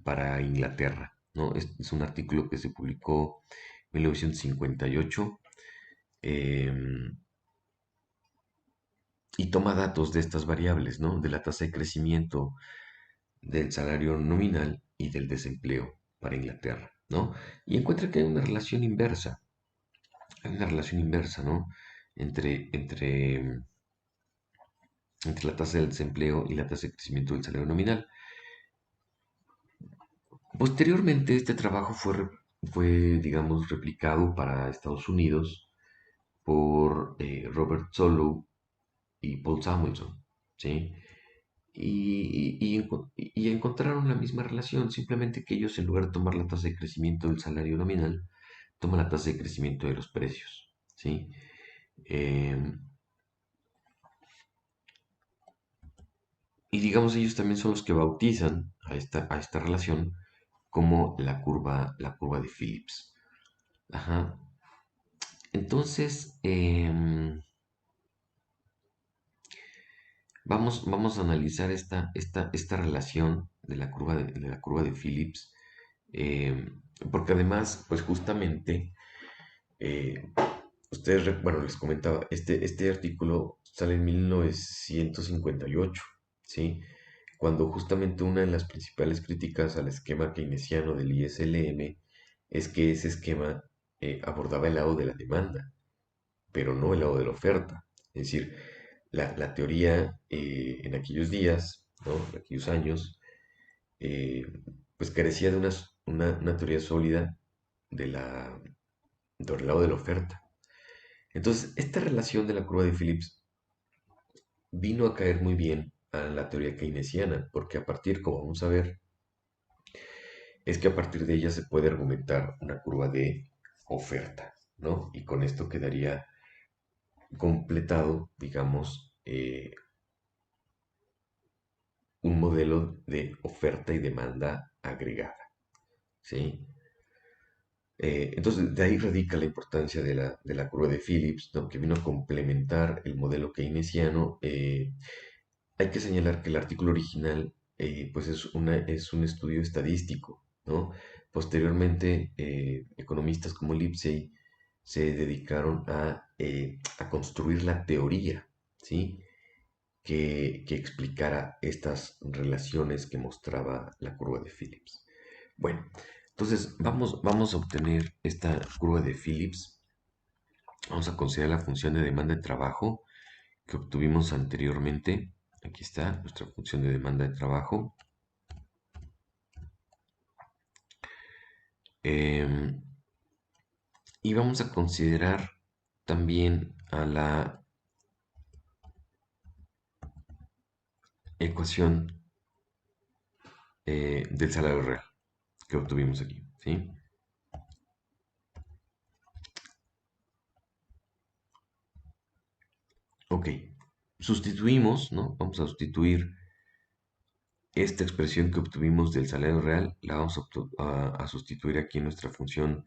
para Inglaterra, ¿no? Es un artículo que se publicó en 1958 eh, y toma datos de estas variables, ¿no? De la tasa de crecimiento del salario nominal y del desempleo para Inglaterra, ¿no? Y encuentra que hay una relación inversa, ¿no? Entre, entre, entre la tasa del desempleo y la tasa de crecimiento del salario nominal. Posteriormente, este trabajo fue, digamos, replicado para Estados Unidos por Robert Solow y Paul Samuelson, ¿sí? Y encontraron la misma relación, simplemente que ellos en lugar de tomar la tasa de crecimiento del salario nominal, toman la tasa de crecimiento de los precios, ¿sí? Eh, y digamos, ellos también son los que bautizan a esta relación como la curva de Phillips. Ajá. Entonces, vamos a analizar esta relación de la curva de Phillips, porque además, pues justamente, eh, bueno, les comentaba, este artículo sale en 1958, ¿sí? Cuando justamente una de las principales críticas al esquema keynesiano del ISLM es que ese esquema abordaba el lado de la demanda, pero no el lado de la oferta. Es decir, la teoría en aquellos días, ¿no? En aquellos años, eh, pues carecía de una teoría sólida de del lado de la oferta. Entonces, esta relación de la curva de Phillips vino a caer muy bien a la teoría keynesiana, porque a partir, como vamos a ver, es que a partir de ella se puede argumentar una curva de oferta, ¿no? Y con esto quedaría completado, digamos, un modelo de oferta y demanda agregada, ¿sí? Entonces, de ahí radica la importancia de la curva de Phillips, ¿no? Que vino a complementar el modelo keynesiano. Hay que señalar que el artículo original, pues es un estudio estadístico, ¿no? Posteriormente, economistas como Lipsey se dedicaron a construir la teoría, ¿sí? Que explicara estas relaciones que mostraba la curva de Phillips. Bueno, entonces vamos a obtener esta curva de Phillips. Vamos a considerar la función de demanda de trabajo que obtuvimos anteriormente. Aquí está nuestra función de demanda de trabajo. Eh, y vamos a considerar también a la ecuación del salario real que obtuvimos aquí, ¿sí? Ok, sustituimos, ¿no? Vamos a sustituir esta expresión que obtuvimos del salario real, la vamos a sustituir aquí en nuestra función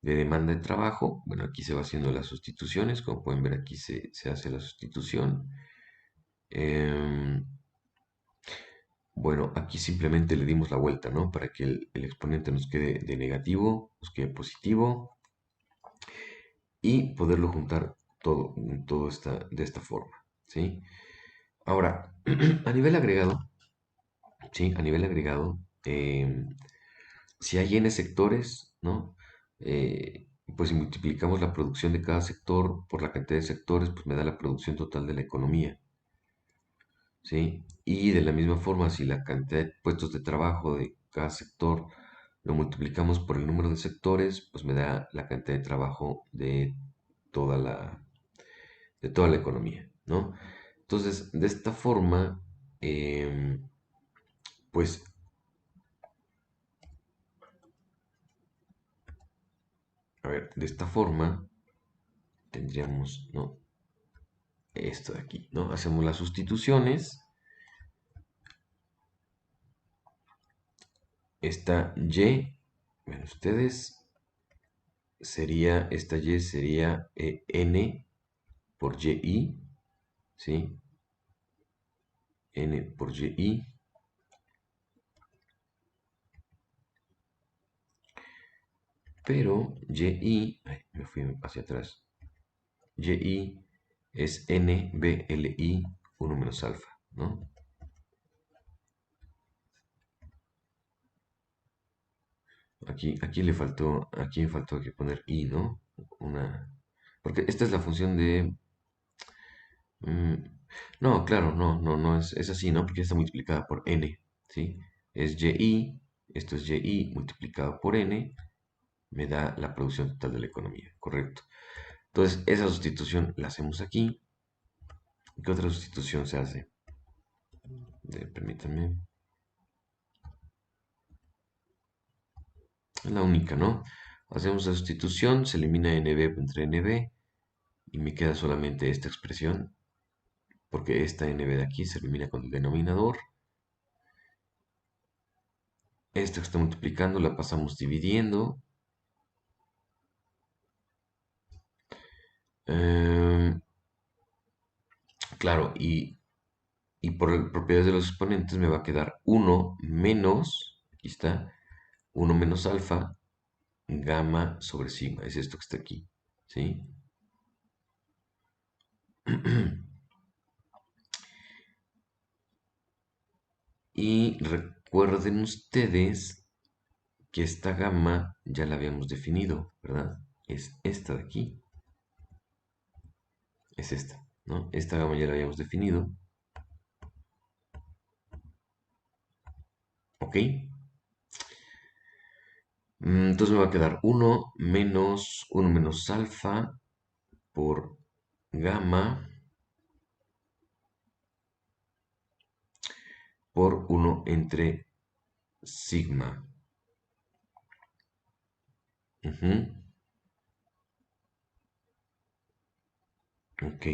de demanda de trabajo. Bueno, aquí se va haciendo las sustituciones, como pueden ver aquí se hace la sustitución. Em, bueno, aquí simplemente le dimos la vuelta, ¿no? Para que el exponente nos quede de negativo, nos quede positivo y poderlo juntar todo de esta forma, ¿sí? Ahora, a nivel agregado, ¿sí? A nivel agregado, si hay n sectores, ¿no? Pues si multiplicamos la producción de cada sector por la cantidad de sectores, pues me da la producción total de la economía, ¿sí? Y de la misma forma, si la cantidad de puestos de trabajo de cada sector lo multiplicamos por el número de sectores, pues me da la cantidad de trabajo toda la, de toda la economía, ¿no? Entonces, de esta forma, pues, a ver, de esta forma tendríamos, ¿no? Esto de aquí, ¿no? Hacemos las sustituciones. Está Y bueno, ustedes sería, esta Y sería N por YI, ¿sí? N por YI, pero YI, ay, me fui hacia atrás, YI es NBLI 1 menos alfa, ¿no? Aquí me faltó que poner I, ¿no? Una, porque esta es la función de... mm, no, claro, es así, ¿no? Porque está multiplicada por N, ¿sí? Es YI, esto es YI multiplicado por N, me da la producción total de la economía, correcto. Entonces, esa sustitución la hacemos aquí. ¿Qué otra sustitución se hace? Permítanme. Es la única, ¿no? Hacemos la sustitución, se elimina NB entre NB y me queda solamente esta expresión, porque esta NB de aquí se elimina con el denominador. Esta que está multiplicando la pasamos dividiendo. Eh, claro, y por propiedades de los exponentes me va a quedar 1 menos, aquí está, 1 menos alfa, gamma sobre sigma. Es esto que está aquí, ¿sí? Y recuerden ustedes que esta gamma ya la habíamos definido, ¿verdad? Es esta de aquí, es esta, ¿no? Esta gamma ya la habíamos definido, ¿ok? Entonces me va a quedar 1 menos alfa por gamma por 1 entre sigma. Ujú, ok.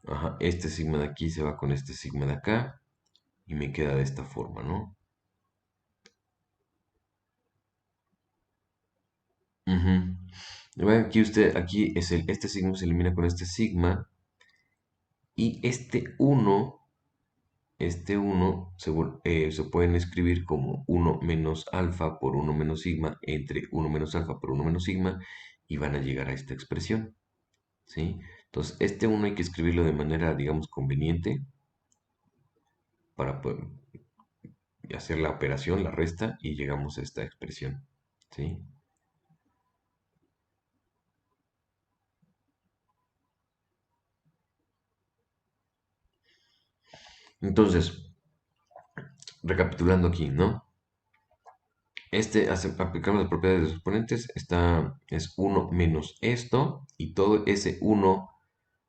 Ajá, este sigma de aquí se va con este sigma de acá y me queda de esta forma, ¿no? Ujú. Bueno, aquí es este sigma se elimina con este sigma y este uno se pueden escribir como 1 menos alfa por 1 menos sigma entre 1 menos alfa por 1 menos sigma y van a llegar a esta expresión, ¿sí? Entonces, este uno hay que escribirlo de manera, digamos, conveniente para poder hacer la operación, la resta, y llegamos a esta expresión, ¿sí? Entonces, recapitulando aquí, ¿no? Aplicamos las propiedades de los exponentes, es uno menos esto, y todo ese uno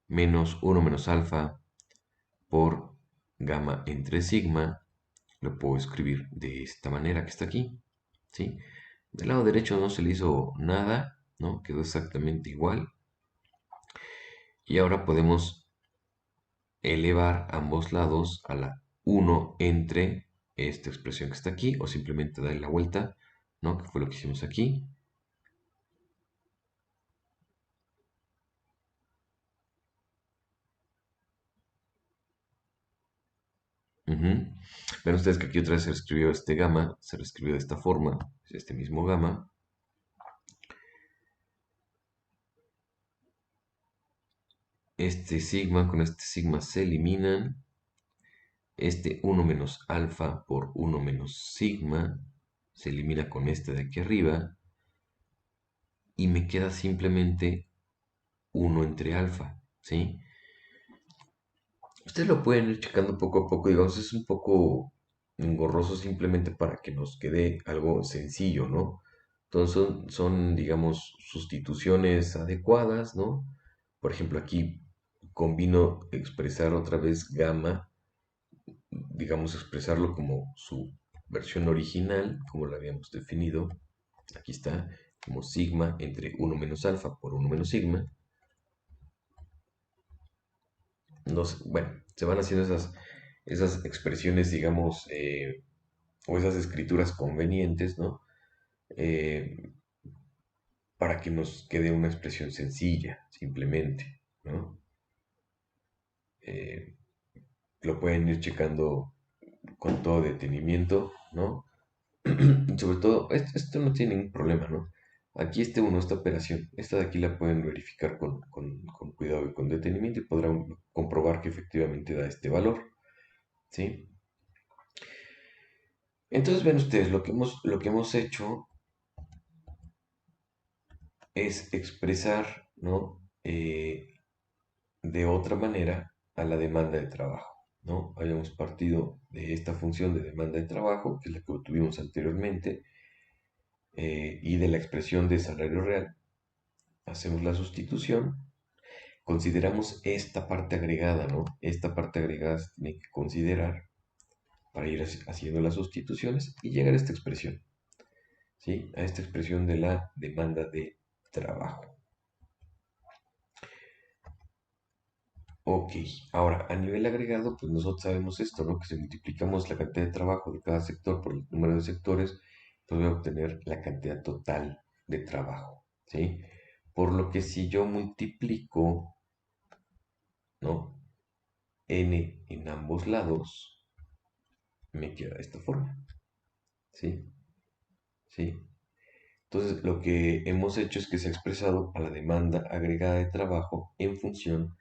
menos uno menos alfa por gamma entre sigma, lo puedo escribir de esta manera que está aquí, ¿sí? Del lado derecho no se le hizo nada, ¿no? Quedó exactamente igual. Y ahora podemos elevar ambos lados a la uno entre esta expresión que está aquí, o simplemente darle la vuelta, ¿no? Que fue lo que hicimos aquí. Ujú. Ven ustedes que aquí otra vez se escribió este gamma, se lo escribió de esta forma, este mismo gamma. Este sigma con este sigma se eliminan. Este uno menos alfa por uno menos sigma se elimina con este de aquí arriba. Y me queda simplemente uno entre alfa, ¿sí? Ustedes lo pueden ir checando poco a poco, digamos, es un poco engorroso simplemente para que nos quede algo sencillo, ¿no? Entonces digamos, sustituciones adecuadas, ¿no? Por ejemplo, aquí combino expresar otra vez gamma, digamos, expresarlo como su versión original, como lo habíamos definido. Aquí está, como sigma entre uno menos alfa por uno menos sigma. Bueno, se van haciendo esas expresiones, digamos, o esas escrituras convenientes, ¿no? Eh, para que nos quede una expresión sencilla, simplemente, ¿no? Eh, lo pueden ir checando con todo detenimiento, ¿no? Sobre todo, esto no tiene ningún problema, ¿no? Aquí esta operación, esta de aquí la pueden verificar con cuidado y con detenimiento y podrán comprobar que efectivamente da este valor, ¿sí? Entonces ven ustedes, lo que hemos hecho es expresar, ¿no? De otra manera a la demanda de trabajo, ¿no? Habíamos partido de esta función de demanda de trabajo, que es la que tuvimos anteriormente, y de la expresión de salario real. Hacemos la sustitución, consideramos esta parte agregada, ¿no? Esta parte agregada se tiene que considerar para ir haciendo las sustituciones y llegar a esta expresión, ¿sí? A esta expresión de la demanda de trabajo. Ok, ahora a nivel agregado, pues nosotros sabemos esto, ¿no? Que si multiplicamos la cantidad de trabajo de cada sector por el número de sectores, pues voy a obtener la cantidad total de trabajo, ¿sí? Por lo que si yo multiplico, ¿no? N en ambos lados, me queda de esta forma, ¿sí? ¿Sí? Entonces, lo que hemos hecho es que se ha expresado a la demanda agregada de trabajo en función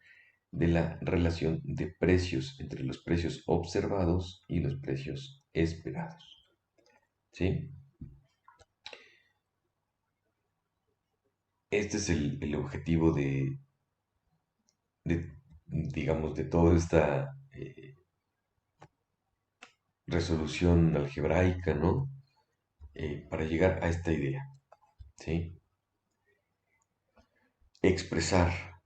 de la relación de precios entre los precios observados y los precios esperados. ¿Sí? Este es el objetivo de, digamos, de toda esta resolución algebraica, ¿no? Para llegar a esta idea, ¿sí? Expresar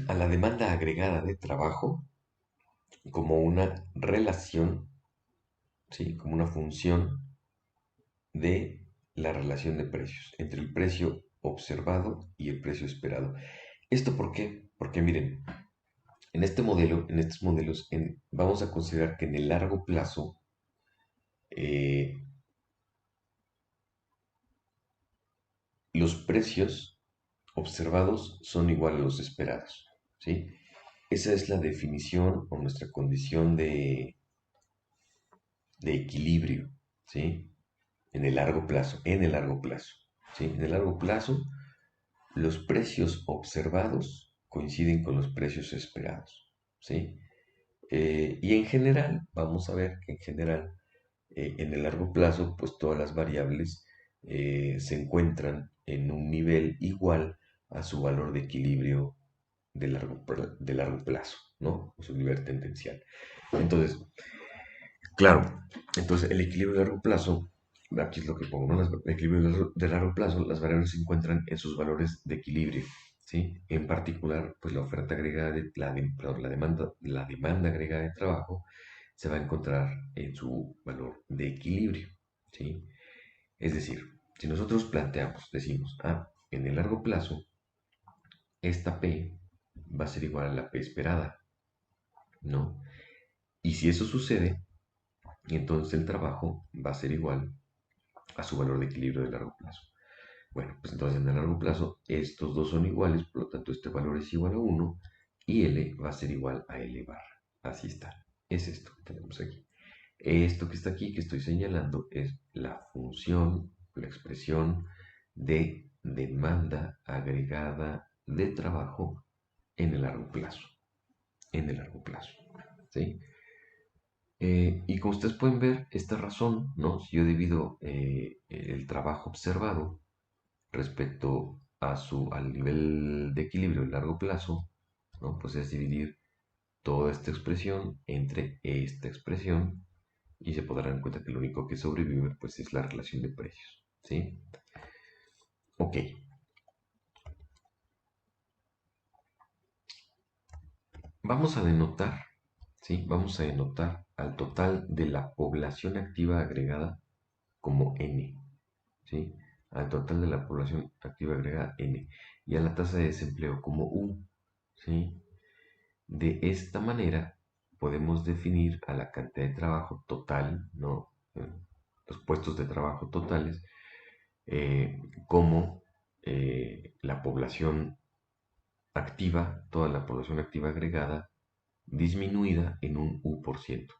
a la demanda agregada de trabajo como una relación, ¿sí? Como una función de la relación de precios entre el precio observado y el precio esperado. ¿Esto por qué? Porque miren, en este modelo, en estos modelos, vamos a considerar que en el largo plazo eh, los precios observados son igual a los esperados, ¿sí? Esa es la definición o nuestra condición de equilibrio, ¿sí? En el largo plazo, ¿sí? En el largo plazo, los precios observados coinciden con los precios esperados, ¿sí? Y en general, vamos a ver que en general, en el largo plazo, pues todas las variables se encuentran en un nivel igual a su valor de equilibrio de largo plazo, ¿no? O su nivel tendencial. Entonces, claro, entonces el equilibrio de largo plazo, aquí es lo que pongo, ¿no? El equilibrio de largo plazo, las variables se encuentran en sus valores de equilibrio, ¿sí? En particular, pues la oferta agregada, perdón, la demanda agregada de trabajo se va a encontrar en su valor de equilibrio, ¿sí? Es decir, si nosotros planteamos, decimos, en el largo plazo, esta P va a ser igual a la P esperada, ¿no? Y si eso sucede, entonces el trabajo va a ser igual a su valor de equilibrio de largo plazo. Bueno, pues entonces en el largo plazo estos dos son iguales, por lo tanto este valor es igual a 1 y L va a ser igual a L barra. Así está. Es esto que tenemos aquí. Esto que está aquí, que estoy señalando, es la función, la expresión de demanda agregada de trabajo en el largo plazo. En el largo plazo. ¿Sí? Y como ustedes pueden ver, esta razón, ¿no? Si yo divido el trabajo observado respecto al nivel de equilibrio a largo plazo, ¿no? Pues es dividir toda esta expresión entre esta expresión y se podrán dar cuenta que lo único que sobrevive pues es la relación de precios, ¿sí? Ok, vamos a denotar, ¿sí? Vamos a denotar al total de la población activa agregada como N, ¿sí? Al total de la población activa agregada N y a la tasa de desempleo como U, ¿sí? De esta manera podemos definir a la cantidad de trabajo total, ¿no? Los puestos de trabajo totales, como la población activa, toda la población activa agregada, disminuida en un U%.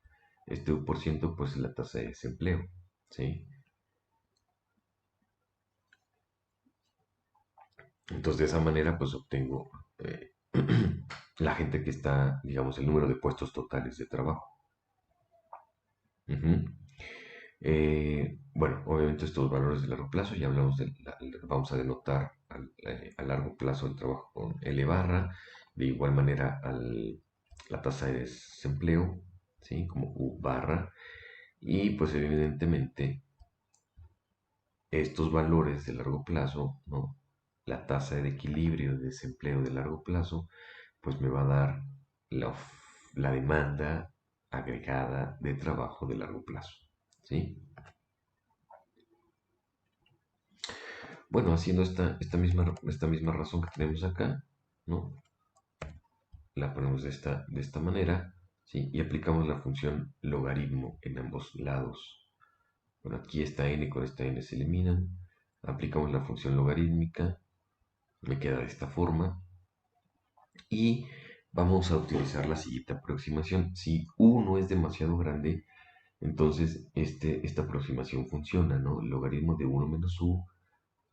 Este U%, pues, es la tasa de desempleo, ¿sí? Entonces, de esa manera, pues, obtengo la gente que está, digamos, el número de puestos totales de trabajo. Ujú. Bueno, obviamente estos valores de largo plazo, ya hablamos vamos a denotar a largo plazo el trabajo con L barra, de igual manera la tasa de desempleo, ¿sí? Como U barra, y pues evidentemente estos valores de largo plazo, ¿no? La tasa de equilibrio de desempleo de largo plazo, pues me va a dar la demanda agregada de trabajo de largo plazo, ¿sí? Bueno, haciendo esta misma razón que tenemos acá, ¿no? La ponemos de esta manera, ¿sí? Y aplicamos la función logaritmo en ambos lados. Bueno, aquí esta n con esta n se eliminan. Aplicamos la función logarítmica, me queda de esta forma. Y vamos a utilizar la siguiente aproximación. Si u no es demasiado grande, entonces esta aproximación funciona, ¿no? El logaritmo de 1 menos u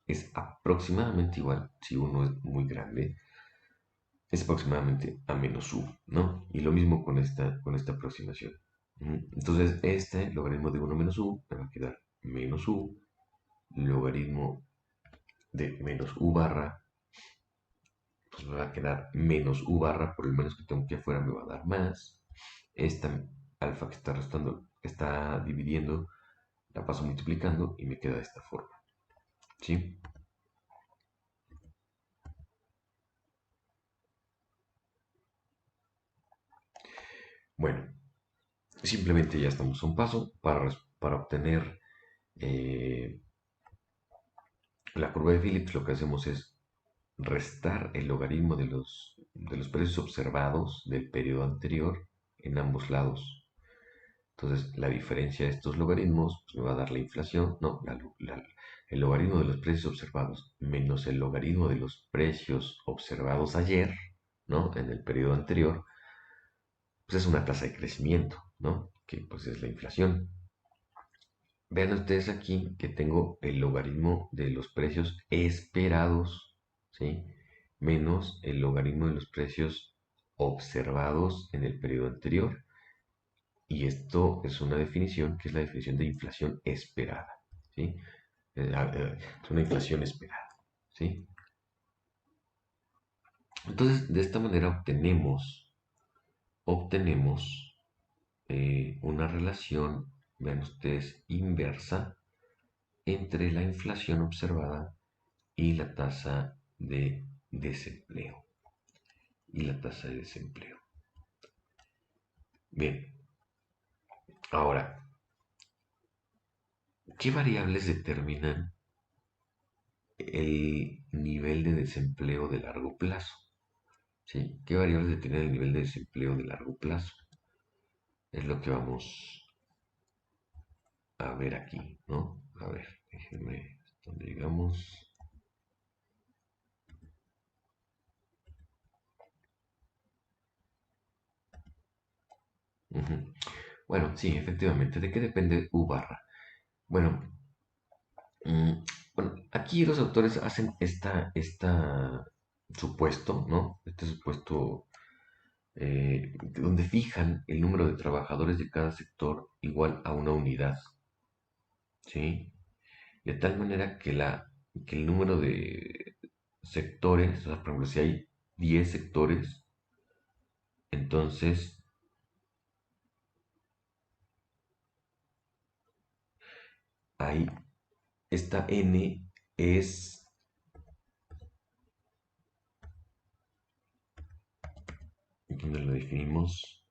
es aproximadamente igual, si uno es muy grande, es aproximadamente a menos u, ¿no? Y lo mismo con esta aproximación. Entonces, este logaritmo de 1 menos u me va a quedar menos u, logaritmo de menos u barra, pues me va a quedar menos u barra, por el menos que tengo aquí afuera me va a dar más. Esta alfa que está restando, está dividiendo, la paso multiplicando y me queda de esta forma, ¿sí? Bueno, simplemente ya estamos a un paso para obtener eh, la curva de Phillips. Lo que hacemos es restar el logaritmo de los precios observados del periodo anterior en ambos lados. Entonces, la diferencia de estos logaritmos pues, me va a dar la inflación, no, el logaritmo de los precios observados menos el logaritmo de los precios observados ayer, ¿no? En el periodo anterior, pues es una tasa de crecimiento, ¿no? Que pues es la inflación. Vean ustedes aquí que tengo el logaritmo de los precios esperados, ¿sí? Menos el logaritmo de los precios observados en el periodo anterior. Y esto es una definición que es la definición de inflación esperada, ¿sí? Es una inflación esperada, ¿sí? Entonces, de esta manera obtenemos una relación, vean ustedes, inversa entre la inflación observada y la tasa de desempleo. Y la tasa de desempleo. Bien, ahora, ¿qué variables determinan el nivel de desempleo de largo plazo? ¿Sí? ¿Qué variables determinan el nivel de desempleo de largo plazo? Es lo que vamos a ver aquí, ¿no? A ver, déjenme, donde digamos. Ujú. Bueno, sí, efectivamente, ¿de qué depende U barra? Bueno, mm, bueno, aquí los autores hacen esta supuesto, ¿no? Este supuesto donde fijan el número de trabajadores de cada sector igual a una unidad, ¿sí? De tal manera que el número de sectores, o sea, por ejemplo, si hay 10 sectores, entonces ahí esta n es, ¿dónde lo definimos?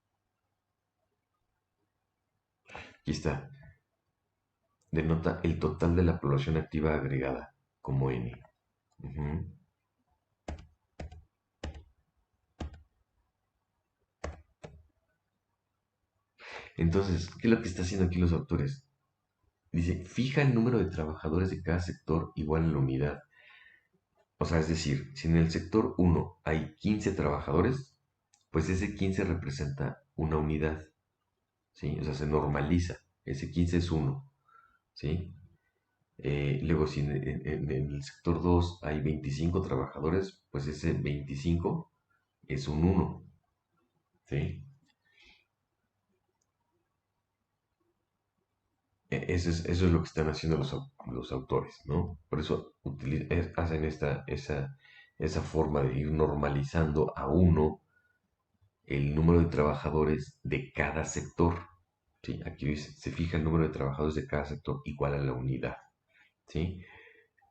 Aquí está, denota el total de la población activa agregada como n. Ujú. Entonces, ¿qué es lo que está haciendo aquí los autores? Dice, fija el número de trabajadores de cada sector igual en la unidad. O sea, es decir, si en el sector uno hay 15 trabajadores, pues ese 15 representa una unidad, ¿sí? O sea, se normaliza. Ese 15 es uno, ¿sí? Luego, si en el sector 2 hay 25 trabajadores, pues ese 25 es un uno, ¿sí? Eso es lo que están haciendo los autores, ¿no? Por eso hacen esa forma de ir normalizando a uno el número de trabajadores de cada sector, ¿sí? Aquí dice, se fija el número de trabajadores de cada sector igual a la unidad, ¿sí?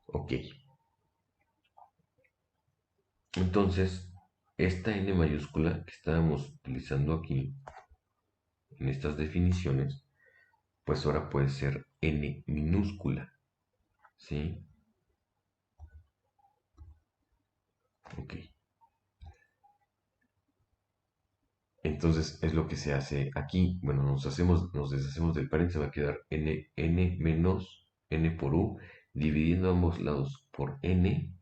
Ok. Entonces, esta n mayúscula que estábamos utilizando aquí, en estas definiciones, pues ahora puede ser n minúscula, ¿sí? Ok. Entonces es lo que se hace aquí. Bueno, nos deshacemos del paréntesis, va a quedar n menos n por u, dividiendo ambos lados por n,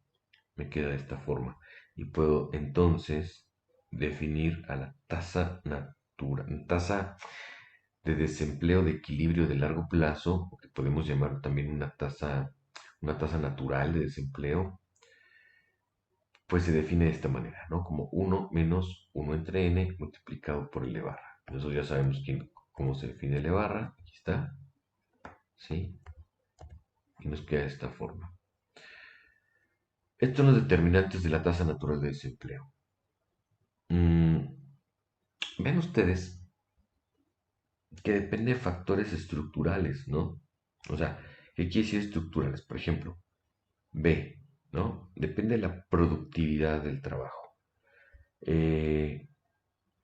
me queda de esta forma. Y puedo entonces definir a la tasa de desempleo de equilibrio de largo plazo, o que podemos llamar también una tasa natural de desempleo, pues se define de esta manera, ¿no? Como uno menos uno entre n multiplicado por L barra. Nosotros ya sabemos cómo se define L barra, aquí está, ¿sí? Y nos queda de esta forma. Estos son los determinantes de la tasa natural de desempleo. Mm, Ven ustedes que depende de factores estructurales, ¿no? O sea, ¿qué quiere decir estructurales? Por ejemplo, B, ¿no? Depende de la productividad del trabajo. Eh,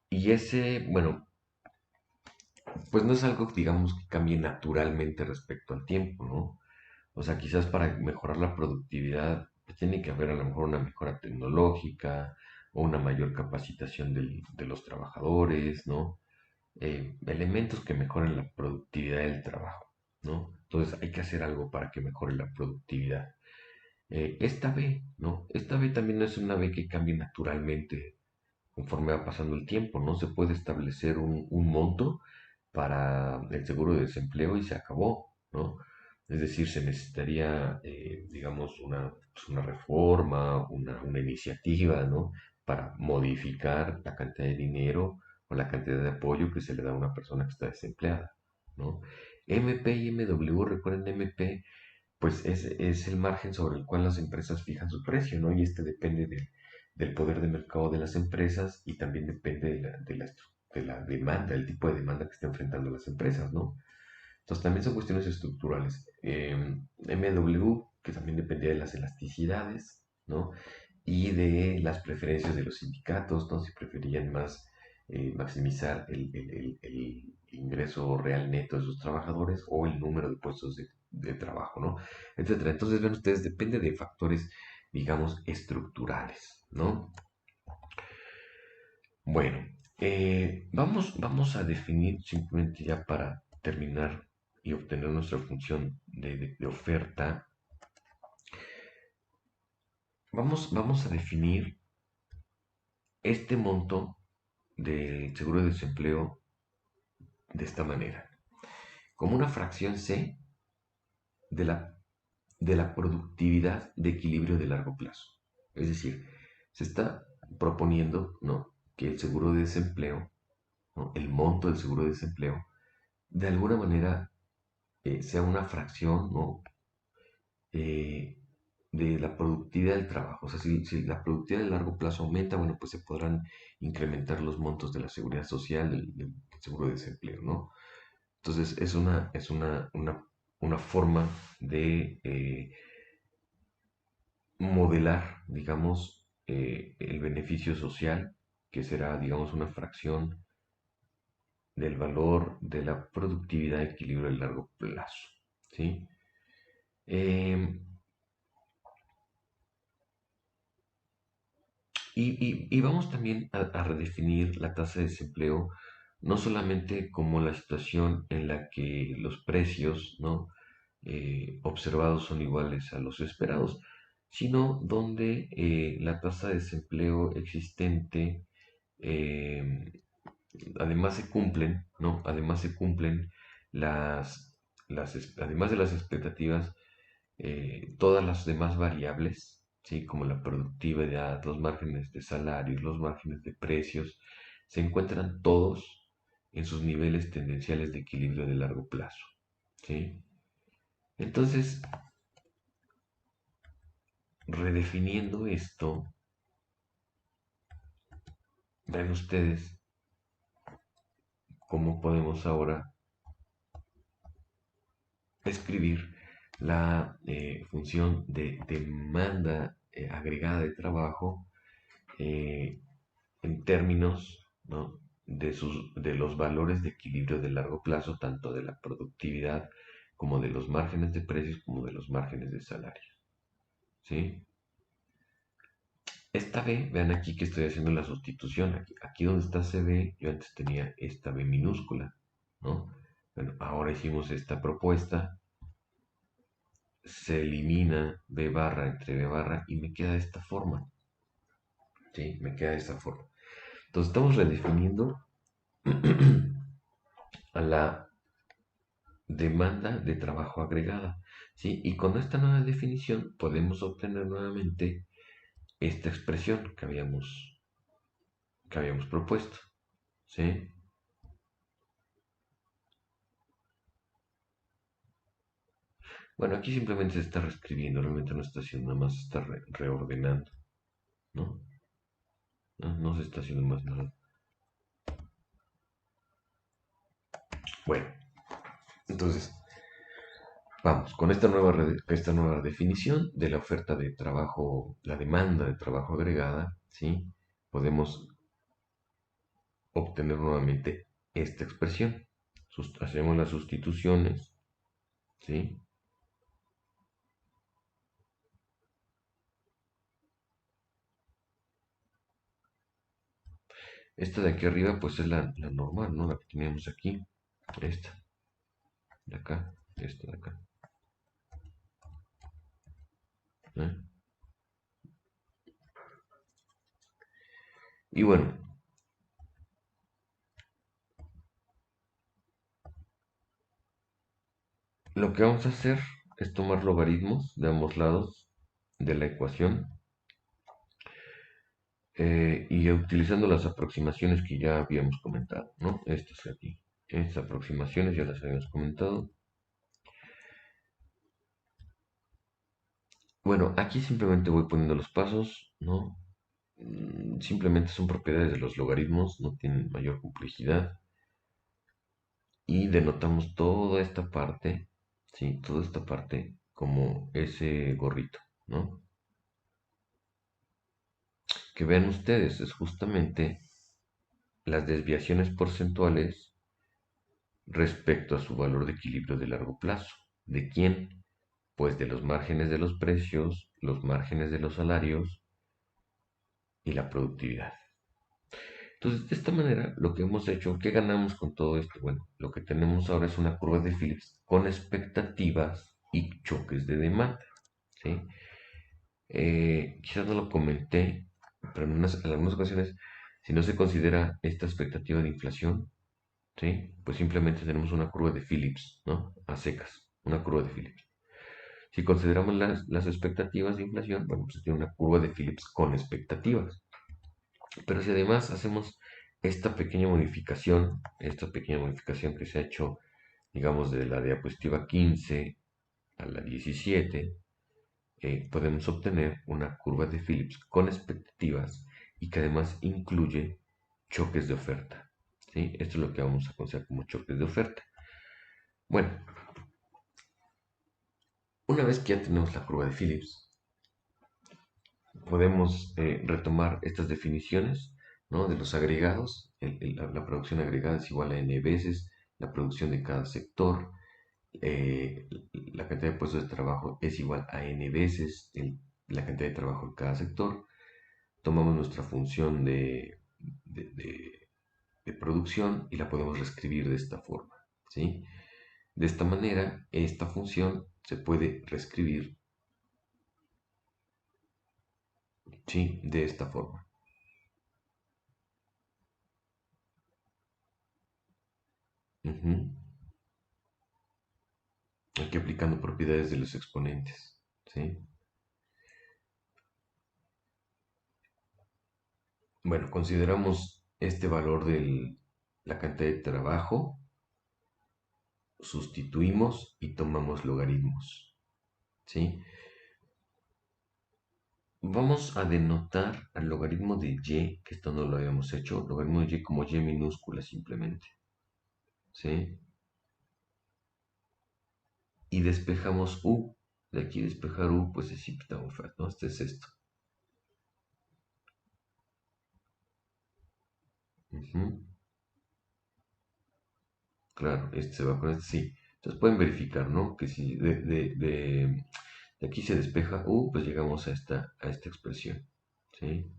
y ese, bueno, pues no es algo, digamos, que cambie naturalmente respecto al tiempo, ¿no? O sea, quizás para mejorar la productividad, pues tiene que haber a lo mejor una mejora tecnológica o una mayor capacitación de los trabajadores, ¿no? Elementos que mejoren la productividad del trabajo, ¿no? Entonces hay que hacer algo para que mejore la productividad. Esta B, ¿no? Esta B también no es una B que cambie naturalmente conforme va pasando el tiempo, ¿no? Se puede establecer un monto para el seguro de desempleo y se acabó, ¿no? Es decir, se necesitaría, digamos, pues, una reforma, una iniciativa, ¿no? Para modificar la cantidad de dinero o la cantidad de apoyo que se le da a una persona que está desempleada, ¿no? MP y MW, recuerden, MP pues es el margen sobre el cual las empresas fijan su precio, ¿no? Y este depende del poder de mercado de las empresas y también depende de la demanda, el tipo de demanda que estén enfrentando las empresas, ¿no? Entonces también son cuestiones estructurales. MW, que también dependía de las elasticidades, ¿no? Y de las preferencias de los sindicatos, ¿no? Si preferían más maximizar el ingreso real neto de sus trabajadores o el número de puestos de trabajo, ¿no? Etcétera. Entonces, ven ustedes, depende de factores, digamos, estructurales, ¿no? Bueno, vamos a definir simplemente ya para terminar y obtener nuestra función de oferta. Vamos a definir este monto del seguro de desempleo de esta manera, como una fracción C de de la productividad de equilibrio de largo plazo. Es decir, se está proponiendo, ¿no?, que el seguro de desempleo, ¿no?, el monto del seguro de desempleo, de alguna manera sea una fracción, ¿no?, eh, de la productividad del trabajo. O sea, si la productividad de largo plazo aumenta, bueno, pues se podrán incrementar los montos de la seguridad social, del seguro de desempleo, ¿no? Entonces, una forma de modelar, digamos, el beneficio social, que será, digamos, una fracción del valor de la productividad de equilibrio a largo plazo, ¿sí? Eh, y vamos también a redefinir la tasa de desempleo no solamente como la situación en la que los precios, ¿no? Observados son iguales a los esperados, sino donde la tasa de desempleo existente, eh, además se cumplen, ¿no? Además se cumplen además de las expectativas, todas las demás variables, ¿sí? Como la productividad, los márgenes de salarios, los márgenes de precios, se encuentran todos en sus niveles tendenciales de equilibrio de largo plazo, ¿sí? Entonces, redefiniendo esto, ven ustedes cómo podemos ahora escribir la función de demanda agregada de trabajo eh, en términos, ¿no? de los valores de equilibrio de largo plazo, tanto de la productividad como de los márgenes de precios como de los márgenes de salario. ¿Sí? Esta B, vean aquí que estoy haciendo la sustitución. Aquí donde está CB, yo antes tenía esta B minúscula, ¿no? Bueno, ahora hicimos esta propuesta, se elimina B barra entre B barra y me queda de esta forma, ¿sí? Me queda de esta forma. Entonces estamos redefiniendo a la demanda de trabajo agregada, ¿sí? Y con esta nueva definición podemos obtener nuevamente esta expresión que habíamos propuesto, ¿sí? Bueno, aquí simplemente se está reescribiendo, realmente no está haciendo nada más, se está reordenando, ¿no? No, no se está haciendo más nada. Bueno, entonces, vamos, con esta nueva definición de la oferta de trabajo, la demanda de trabajo agregada, ¿sí? Podemos obtener nuevamente esta expresión. Hacemos las sustituciones, ¿sí? Esta de aquí arriba, pues es la normal, ¿no? La que teníamos aquí. Esta, de acá, esta de acá. ¿Eh? Y bueno, lo que vamos a hacer es tomar logaritmos de ambos lados de la ecuación y utilizando las aproximaciones que ya habíamos comentado, ¿no? Estas aquí. Estas aproximaciones ya las habíamos comentado. Bueno, aquí simplemente voy poniendo los pasos, ¿no? Simplemente son propiedades de los logaritmos, no tienen mayor complejidad. Y denotamos toda esta parte, ¿sí? Toda esta parte como ese gorrito, ¿no? Que vean ustedes, es justamente las desviaciones porcentuales respecto a su valor de equilibrio de largo plazo. ¿De quién? Pues de los márgenes de los precios, los márgenes de los salarios y la productividad. Entonces, de esta manera, lo que hemos hecho, ¿qué ganamos con todo esto? Bueno, lo que tenemos ahora es una curva de Phillips con expectativas y choques de demanda, ¿sí? Quizás no lo comenté, pero en algunas ocasiones, si no se considera esta expectativa de inflación, ¿sí? Pues simplemente tenemos una curva de Phillips, ¿no? A secas, una curva de Phillips. Si consideramos las expectativas de inflación, bueno, pues tiene una curva de Phillips con expectativas. Pero si además hacemos esta pequeña modificación que se ha hecho, digamos, de la diapositiva 15 a la 17, podemos obtener una curva de Phillips con expectativas y que además incluye choques de oferta, ¿sí? Esto es lo que vamos a considerar como choques de oferta. Bueno, una vez que ya tenemos la curva de Phillips, podemos retomar estas definiciones, ¿no? De los agregados. La producción agregada es igual a n veces la producción de cada sector. La cantidad de puestos de trabajo es igual a n veces la cantidad de trabajo en cada sector. Tomamos nuestra función de de producción y la podemos reescribir de esta forma, ¿sí? De esta manera, esta función se puede reescribir, ¿sí? De esta forma. Ujú. Aquí aplicando propiedades de los exponentes, ¿sí? Bueno, consideramos este valor de la cantidad de trabajo, sustituimos y tomamos logaritmos, ¿sí? Vamos a denotar al logaritmo de y, que esto no lo habíamos hecho, logaritmo de y como y minúscula simplemente, ¿sí? Y despejamos u. De aquí despejar u, pues es Iptaufer, ¿no? Este es esto. Ujú. Claro, este se va con este, sí. Entonces pueden verificar, ¿no? Que si de aquí se despeja u, pues llegamos a esta expresión, ¿sí?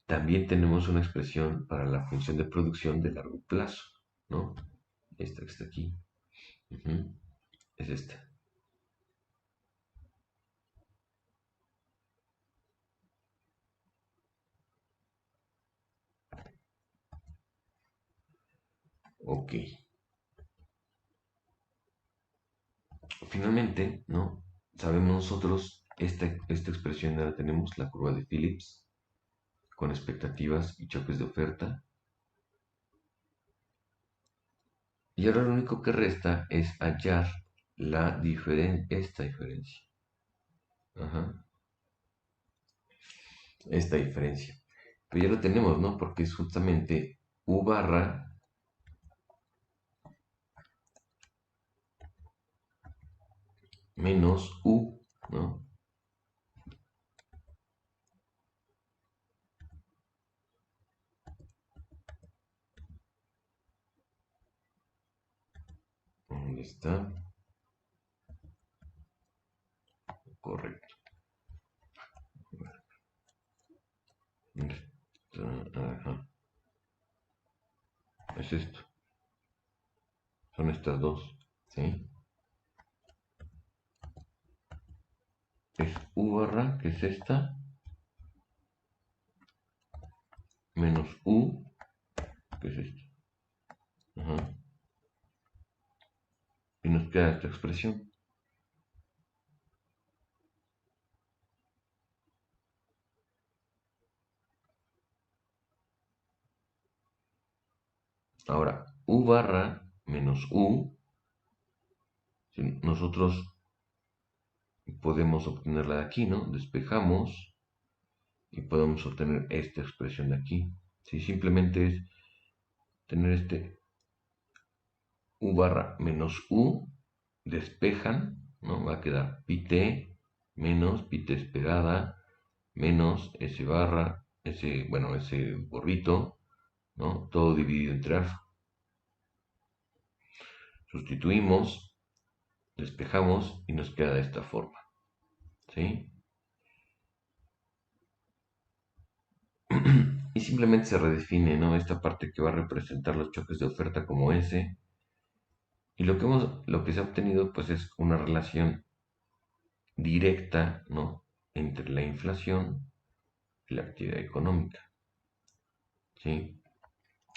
También tenemos una expresión para la función de producción de largo plazo, ¿no? Esta que está aquí. Ujú. Es esta. Ok. Finalmente, ¿no? Sabemos nosotros, esta expresión ya la tenemos, la curva de Phillips, con expectativas y choques de oferta. Y ahora lo único que resta es hallar esta diferencia. Ajá, esta diferencia. Pero ya lo tenemos, ¿no? Porque es justamente U barra menos U, ¿no? ¿Dónde está? Correcto. Ajá. Es esto. Son estas dos, ¿sí? Es U barra, que es esta, menos U, que es esta. Ajá. Y nos queda esta expresión. Ahora, U barra menos U, si nosotros podemos obtenerla de aquí, ¿no? Despejamos y podemos obtener esta expresión de aquí. Si simplemente es tener este U barra menos U, despejan, ¿no? Va a quedar pi t menos pi t despegada menos S barra, bueno, ese gorrito, ¿no? Todo dividido entre alfa. Sustituimos, despejamos y nos queda de esta forma, ¿sí? Y simplemente se redefine, ¿no? Esta parte que va a representar los choques de oferta como S. Y lo que se ha obtenido, pues, es una relación directa, ¿no? Entre la inflación y la actividad económica, ¿sí?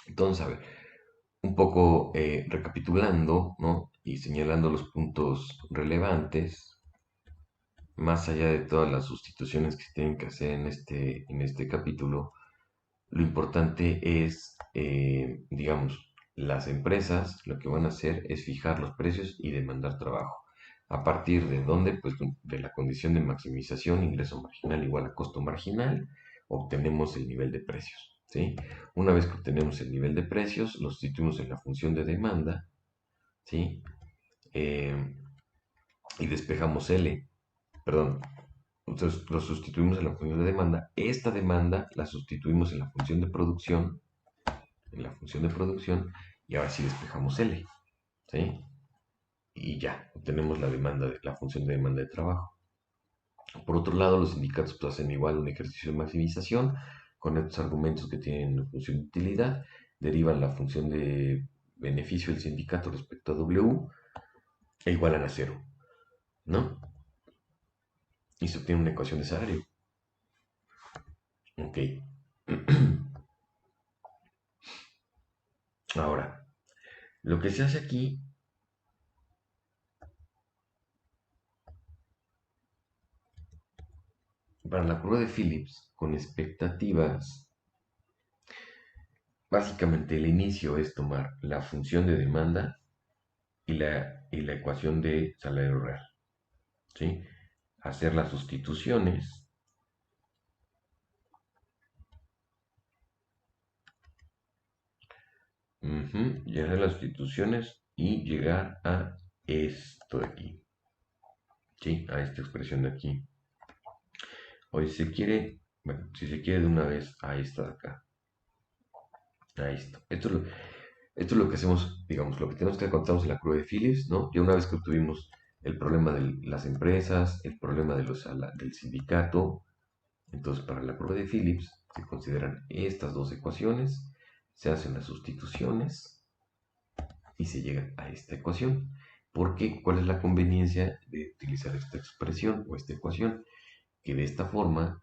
Entonces, a ver, un poco recapitulando, ¿no? Y señalando los puntos relevantes, más allá de todas las sustituciones que se tienen que hacer en este capítulo, lo importante es, digamos, las empresas lo que van a hacer es fijar los precios y demandar trabajo. ¿A partir de dónde? Pues de la condición de maximización, ingreso marginal igual a costo marginal, obtenemos el nivel de precios, ¿sí? Una vez que obtenemos el nivel de precios, lo sustituimos en la función de demanda, ¿sí? Eh, y despejamos L, perdón, entonces lo sustituimos en la función de demanda. Esta demanda la sustituimos en la función de producción, y ahora sí despejamos L, ¿sí? Y ya, obtenemos la demanda, la función de demanda de trabajo. Por otro lado, los sindicatos pues, hacen igual un ejercicio de maximización con estos argumentos que tienen función de utilidad derivan la función de beneficio del sindicato respecto a W e igualan a cero, ¿no? Y se obtiene una ecuación de salario. Ok. Ahora, lo que se hace aquí, para la prueba de Phillips, con expectativas, básicamente el inicio es tomar la función de demanda y la ecuación de salario real, ¿sí? Hacer las sustituciones. Y hacer las sustituciones y llegar a esto de aquí, ¿sí? A esta expresión de aquí. O si se quiere, bueno, si se quiere de una vez a esta de acá, a esto. Esto es lo que hacemos, digamos, lo que tenemos que contamos en la curva de Phillips, ¿no? Ya una vez que obtuvimos el problema de las empresas, el problema del sindicato, entonces para la prueba de Phillips se consideran estas dos ecuaciones, se hacen las sustituciones y se llega a esta ecuación. ¿Por qué? ¿Cuál es la conveniencia de utilizar esta expresión o esta ecuación? Que de esta forma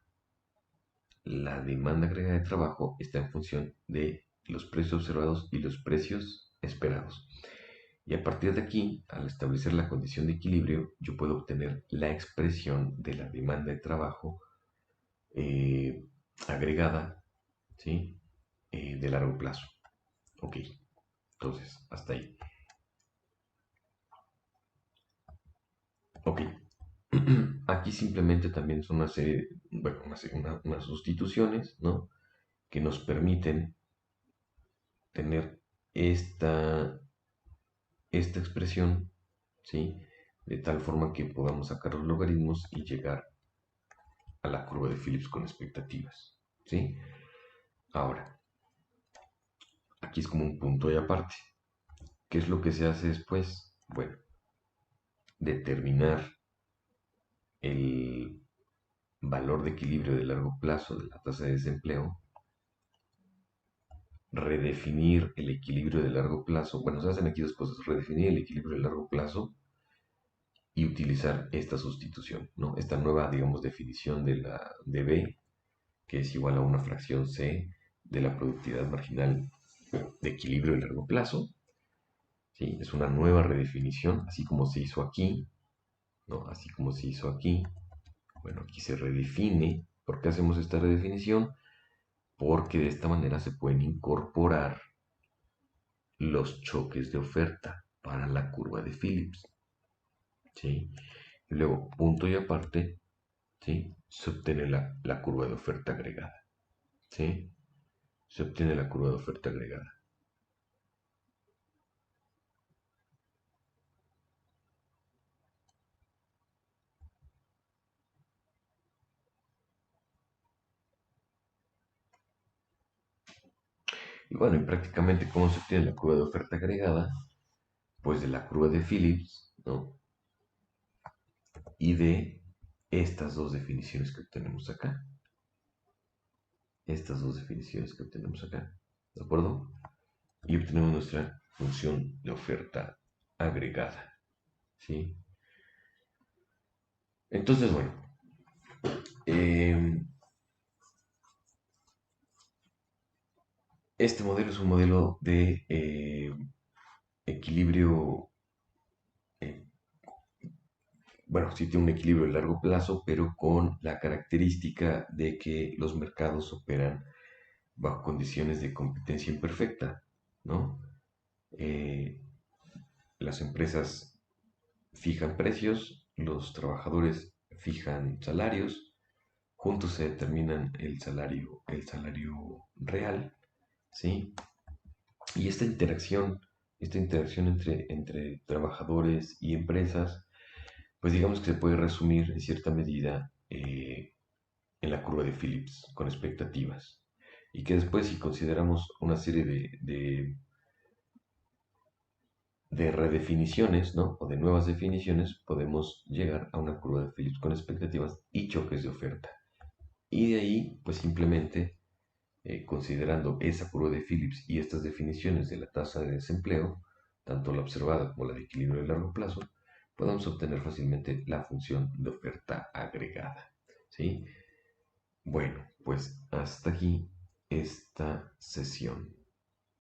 la demanda agregada de trabajo está en función de los precios observados y los precios esperados. Y a partir de aquí, al establecer la condición de equilibrio, yo puedo obtener la expresión de la demanda de trabajo eh, agregada, ¿sí? De largo plazo. Ok, entonces, hasta ahí. Ok, aquí simplemente también son una serie, bueno, unas sustituciones, ¿no? Que nos permiten tener esta expresión, ¿sí? De tal forma que podamos sacar los logaritmos y llegar a la curva de Phillips con expectativas, ¿sí? Ahora, aquí es como un punto y aparte. ¿Qué es lo que se hace después? Bueno, determinar el valor de equilibrio de largo plazo de la tasa de desempleo, redefinir el equilibrio de largo plazo. Bueno, se hacen aquí dos cosas: redefinir el equilibrio de largo plazo y utilizar esta sustitución, ¿no? Esta nueva, digamos, definición de B, que es igual a una fracción C de la productividad marginal de equilibrio de largo plazo, ¿sí? Es una nueva redefinición, así como se hizo aquí, ¿no? Así como se hizo aquí. Bueno, aquí se redefine. ¿Por qué hacemos esta redefinición? Porque de esta manera se pueden incorporar los choques de oferta para la curva de Phillips, ¿sí? Y luego, punto y aparte, ¿sí? Se obtiene la curva de oferta agregada, ¿sí? Se obtiene la curva de oferta agregada. Y bueno, y prácticamente cómo se obtiene la curva de oferta agregada, pues de la curva de Phillips, ¿no? Y de estas dos definiciones que obtenemos acá. Estas dos definiciones que obtenemos acá, ¿de acuerdo? Y obtenemos nuestra función de oferta agregada, ¿sí? Entonces, bueno, eh, este modelo es un modelo de equilibrio, eh, bueno, sí tiene un equilibrio a largo plazo, pero con la característica de que los mercados operan bajo condiciones de competencia imperfecta, ¿no? Eh, las empresas fijan precios, los trabajadores fijan salarios, juntos se determinan el salario real, ¿sí? Y esta interacción entre trabajadores y empresas, pues digamos que se puede resumir en cierta medida en la curva de Phillips con expectativas. Y que después, si consideramos una serie de redefiniciones, ¿no? O de nuevas definiciones, podemos llegar a una curva de Phillips con expectativas y choques de oferta. Y de ahí, pues simplemente considerando esa curva de Phillips y estas definiciones de la tasa de desempleo, tanto la observada como la de equilibrio de largo plazo, podemos obtener fácilmente la función de oferta agregada. ¿Sí? Bueno, pues hasta aquí esta sesión.